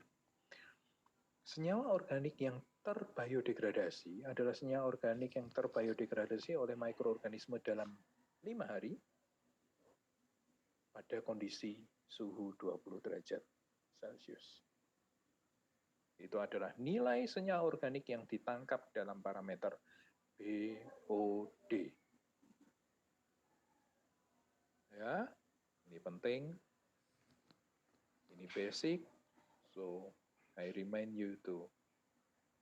senyawa organik yang terbiodegradasi adalah senyawa organik yang terbiodegradasi oleh mikroorganisme dalam 5 hari pada kondisi suhu 20 derajat Celcius. Itu adalah nilai senyawa organik yang ditangkap dalam parameter BOD. Ya, ini penting, ini basic, so I remind you to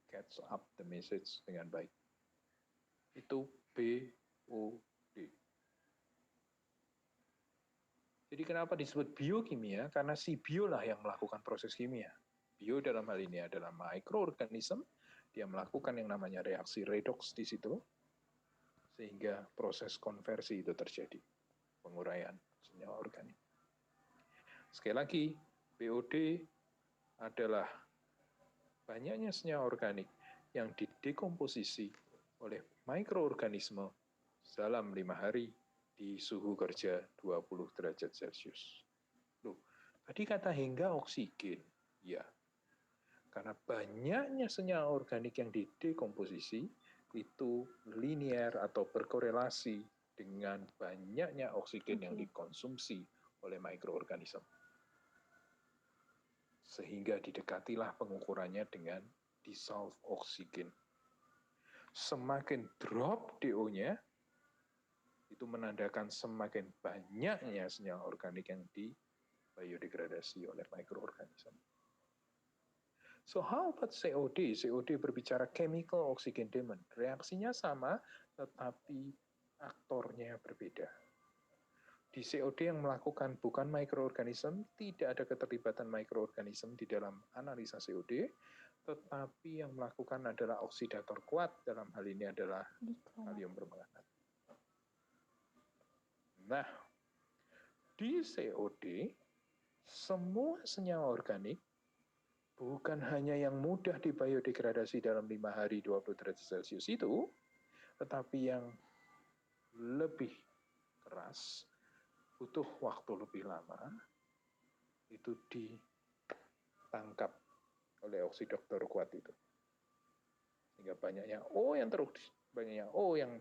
catch up the message dengan baik. Itu BOD. Jadi kenapa disebut biokimia? Karena si bio lah yang melakukan proses kimia. Bio dalam hal ini adalah mikroorganisme, dia melakukan yang namanya reaksi redoks di situ, sehingga proses konversi itu terjadi, penguraian senyawa organik. Sekali lagi, BOD adalah banyaknya senyawa organik yang didekomposisi oleh mikroorganisme dalam 5 hari di suhu kerja 20 derajat Celcius. Loh, tadi kata hingga oksigen, ya. Karena banyaknya senyawa organik yang didekomposisi itu linear atau berkorelasi dengan banyaknya oksigen yang dikonsumsi oleh mikroorganisme. Sehingga didekatilah pengukurannya dengan dissolved oksigen. Semakin drop DO-nya, itu menandakan semakin banyaknya senyawa organik yang dibiodegradasi oleh mikroorganisme. So how about COD? COD berbicara chemical oxygen demand. Reaksinya sama, tetapi aktornya berbeda. Di COD yang melakukan bukan mikroorganisme, tidak ada keterlibatan mikroorganisme di dalam analisa COD, tetapi yang melakukan adalah oksidator kuat, dalam hal ini adalah kalium permanganat. Nah, di COD, semua senyawa organik, bukan hanya yang mudah dibiodegradasi dalam 5 hari 20 derajat Celcius itu, tetapi yang lebih keras, butuh waktu lebih lama, itu ditangkap oleh oksidoktor kuat itu. Sehingga banyaknya O yang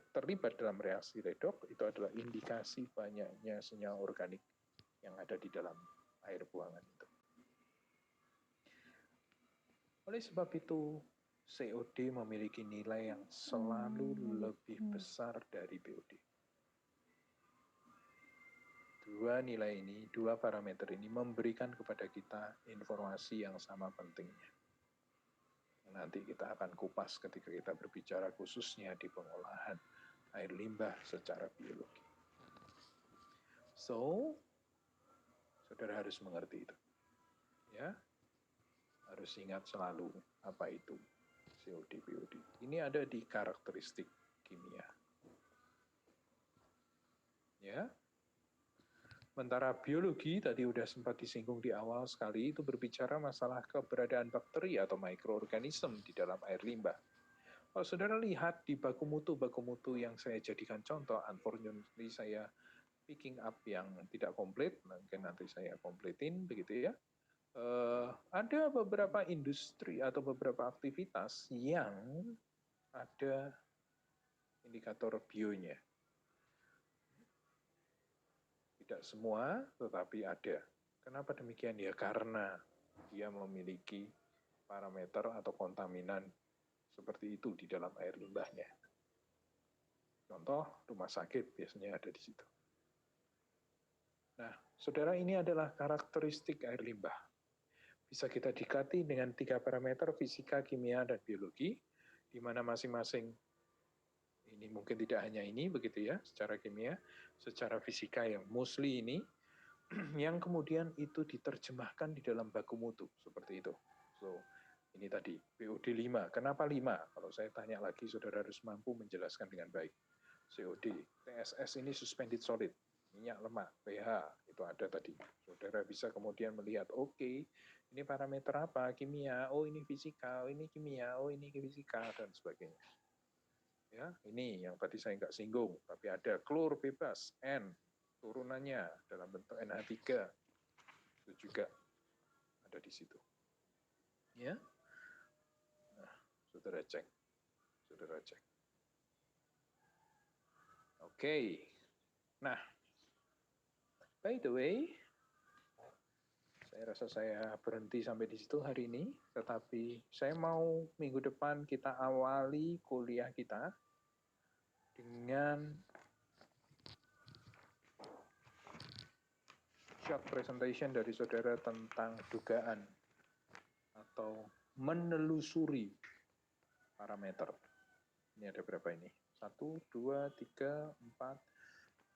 terlibat dalam reaksi redok, itu adalah indikasi banyaknya senyawa organik yang ada di dalam air buangan itu. Oleh sebab itu, COD memiliki nilai yang selalu lebih besar dari BOD. Dua parameter ini memberikan kepada kita informasi yang sama pentingnya. Nanti kita akan kupas ketika kita berbicara khususnya di pengolahan air limbah secara biologi. So, saudara harus mengerti itu. Ya, harus ingat selalu apa itu COD, BOD. Ini ada di karakteristik kimia. Ya. Sementara biologi tadi udah sempat disinggung di awal sekali, itu berbicara masalah keberadaan bakteri atau mikroorganisme di dalam air limbah. Kalau saudara lihat di baku mutu yang saya jadikan contoh, unfortunately saya picking up yang tidak komplit, mungkin nanti saya kompletin begitu ya. Ada beberapa industri atau beberapa aktivitas yang ada indikator bionya. Tidak semua, tetapi ada. Kenapa demikian? Ya karena dia memiliki parameter atau kontaminan seperti itu di dalam air limbahnya. Contoh, rumah sakit biasanya ada di situ. Nah, saudara, ini adalah karakteristik air limbah. Bisa kita dekati dengan 3 parameter fisika, kimia, dan biologi, di mana masing-masing ini mungkin tidak hanya ini, begitu ya, secara kimia, secara fisika yang mostly ini, yang kemudian itu diterjemahkan di dalam baku mutu, seperti itu. So, ini tadi, POD 5. Kenapa 5? Kalau saya tanya lagi, saudara harus mampu menjelaskan dengan baik. COD, TSS ini suspended solid, minyak lemak, pH, itu ada tadi. Saudara bisa kemudian melihat, oke, ini parameter apa? Kimia, oh ini fisika, oh ini kimia, oh ini fisika, dan sebagainya. Ya, ini yang tadi saya nggak singgung, tapi ada klor bebas, N, turunannya dalam bentuk NH3, itu juga ada di situ. Ya, nah, saudara cek. Oke, nah, by the way, saya rasa saya berhenti sampai di situ hari ini, tetapi saya mau minggu depan kita awali kuliah kita dengan short presentation dari saudara tentang dugaan atau menelusuri parameter. Ini ada berapa ini? 1, 2, 3, 4,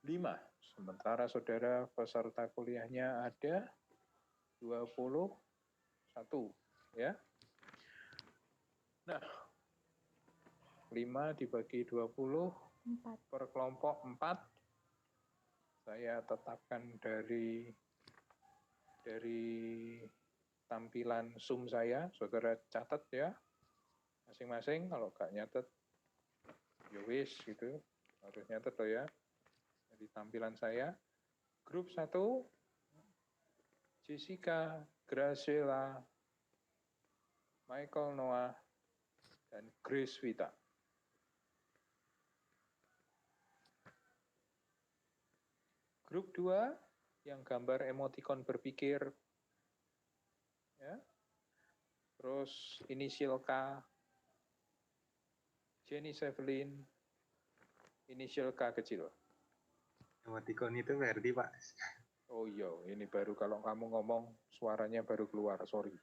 5. Sementara saudara peserta kuliahnya ada 21. Ya. Nah, 5 dibagi 20 per kelompok 4. Saya tetapkan dari tampilan Zoom saya. Saudara catat ya. Masing-masing, kalau nggak nyatet, ya wis gitu, harus nyatet loh ya. Jadi tampilan saya, grup 1, Jessica, Graciela, Michael Noah, dan Grace Vita. Grup 2, yang gambar emoticon berpikir, ya. Terus inisial K, Jenny Sevelin, inisial K kecil. Emoticon itu Verdi, Pak. Oh iya, ini baru kalau kamu ngomong suaranya baru keluar, sorry.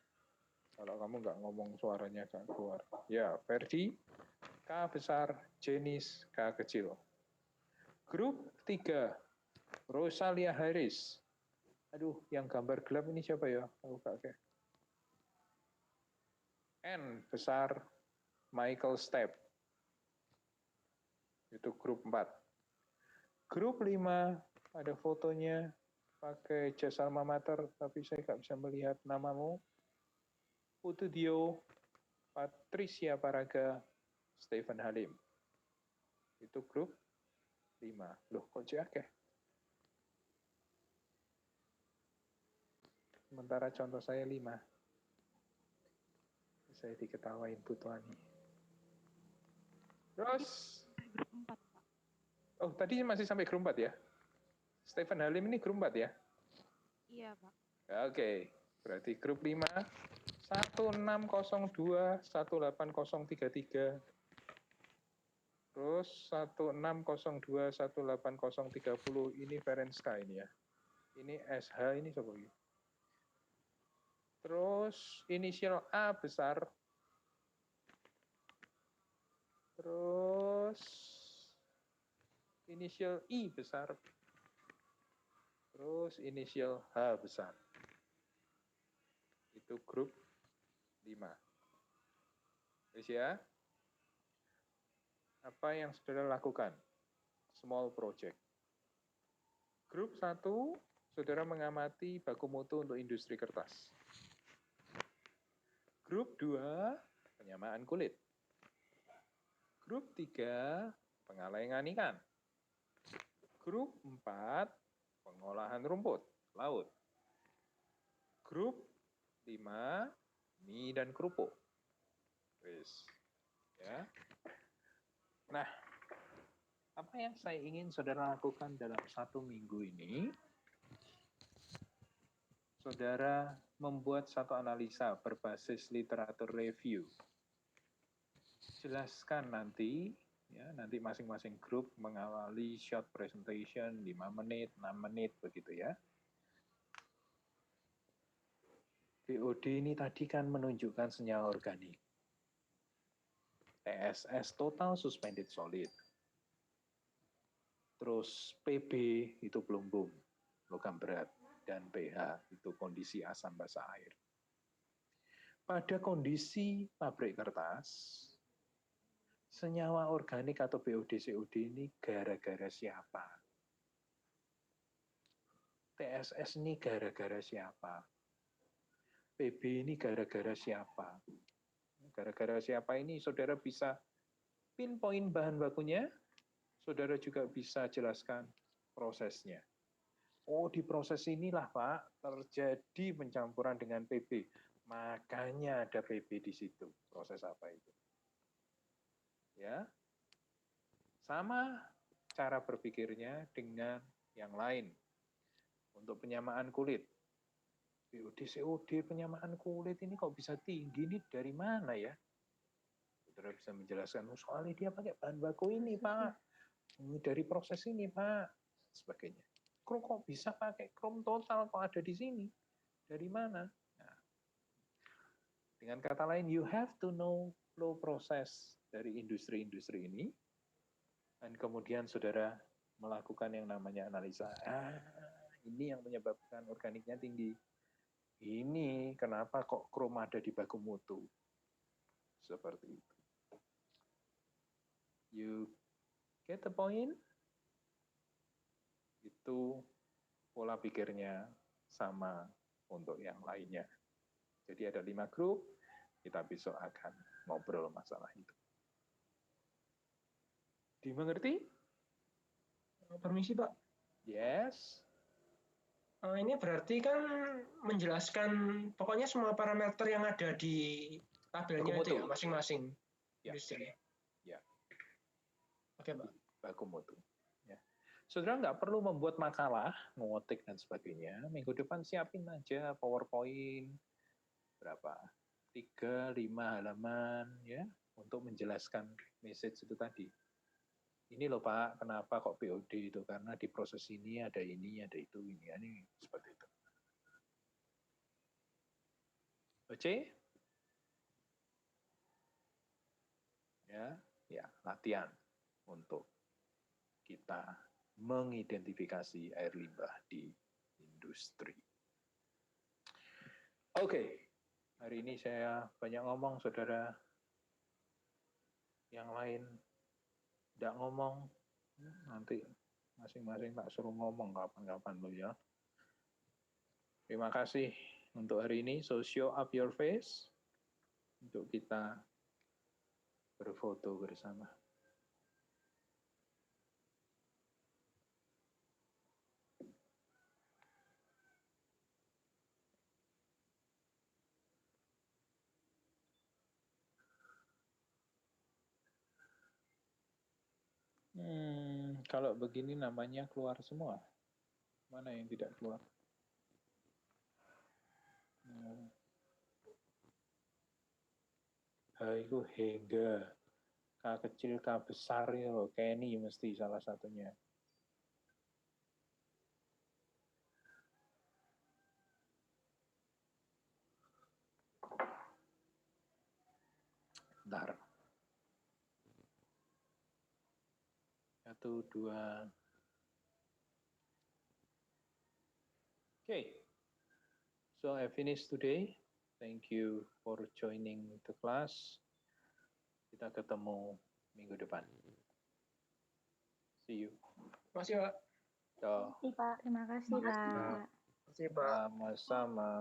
Kalau kamu nggak ngomong suaranya nggak keluar. Ya, Verdi, K besar, Jenis, K kecil. Grup 3, Rosalia Harris. Aduh, yang gambar gelap ini siapa ya? Aku nggak. N besar, Michael Stepp. Itu grup 4. Grup 5, ada fotonya, pakai jas alma mater, tapi saya nggak bisa melihat namamu. Putudio, Patricia Paraga, Stephen Halim. Itu grup 5. Loh, kok Ciake? Sementara contoh saya 5. Saya diketawain Bu Tuani. Terus, Grup 4, Pak. oh tadi masih sampai grup 4 ya? Stephen Halim ini grup 4 ya? Iya, Pak. Oke, berarti grup 5, 1602, 18033. Terus 1602, 18030, ini Ferenska ini ya. Ini SH, ini siapa ini? Terus inisial A besar. Terus inisial I besar. Terus inisial H besar. Itu grup 5. Terus ya. Apa yang saudara lakukan? Small project. Grup 1, saudara mengamati baku mutu untuk industri kertas. Grup 2, penyamaan kulit. Grup 3, pengalengan ikan. Grup 4, pengolahan rumput laut. Grup 5, mie dan kerupuk. Terus, ya. Nah, apa yang saya ingin saudara lakukan dalam 1 minggu ini saudara membuat satu analisa berbasis literatur review. Jelaskan nanti, ya, nanti masing-masing grup mengawali short presentation 5 menit, 6 menit, begitu ya. BOD ini tadi kan menunjukkan senyawa organik. TSS total suspended solid. Terus PB itu plumbum, logam berat, dan pH itu kondisi asam basa air. Pada kondisi pabrik kertas, senyawa organik atau BOD-COD ini gara-gara siapa? TSS ini gara-gara siapa? PB ini gara-gara siapa? Gara-gara siapa ini saudara bisa pinpoint bahan bakunya, saudara juga bisa jelaskan prosesnya. Oh, di proses inilah Pak terjadi pencampuran dengan PB. Makanya ada PB di situ. Proses apa itu? Ya. Sama cara berpikirnya dengan yang lain. Untuk penyamaan kulit. BOD, COD, penyamaan kulit ini kok bisa tinggi, ini dari mana ya? Saudara bisa menjelaskan, oh, soalnya dia pakai bahan baku ini Pak. Ini dari proses ini Pak. Sebagainya. Kok bisa pakai chrome total kok ada di sini? Dari mana? Nah, dengan kata lain, you have to know flow process dari industri-industri ini. Dan kemudian saudara melakukan yang namanya analisa. Ini yang menyebabkan organiknya tinggi. Ini kenapa kok chrome ada di baku mutu? Seperti itu. You get the point? Itu pola pikirnya sama untuk yang lainnya. Jadi ada 5 grup, kita besok akan ngobrol masalah itu. Dimengerti? Permisi Pak. Yes. Ini berarti kan menjelaskan pokoknya semua parameter yang ada di tabelnya itu ya, masing-masing industri. Ya. Oke Pak. Baku mutu. Ya. Saudara nggak perlu membuat makalah, ngotik dan sebagainya. Minggu depan siapin aja PowerPoint berapa? 3-5 halaman ya untuk menjelaskan message itu tadi. Ini loh Pak, kenapa kok BOD itu? Karena di proses ini ada itu, ini seperti itu. Oke? Ya, latihan untuk kita mengidentifikasi air limbah di industri. Oke, hari ini saya banyak ngomong, saudara. Yang lain tidak ngomong, nanti masing-masing tak suruh ngomong kapan-kapan lo ya. Terima kasih untuk hari ini. So show up your face untuk kita berfoto bersama. Kalau begini namanya keluar semua. Mana yang tidak keluar? Itu hingga K kecil, K besar ya loh. Kenny mesti salah satunya. Bentar. 1, 2. Okay. So I finished today. Thank you for joining the class. Kita ketemu minggu depan. See you. Terima kasih Pak. Terima kasih Pak. Terima kasih Pak. Sama-sama.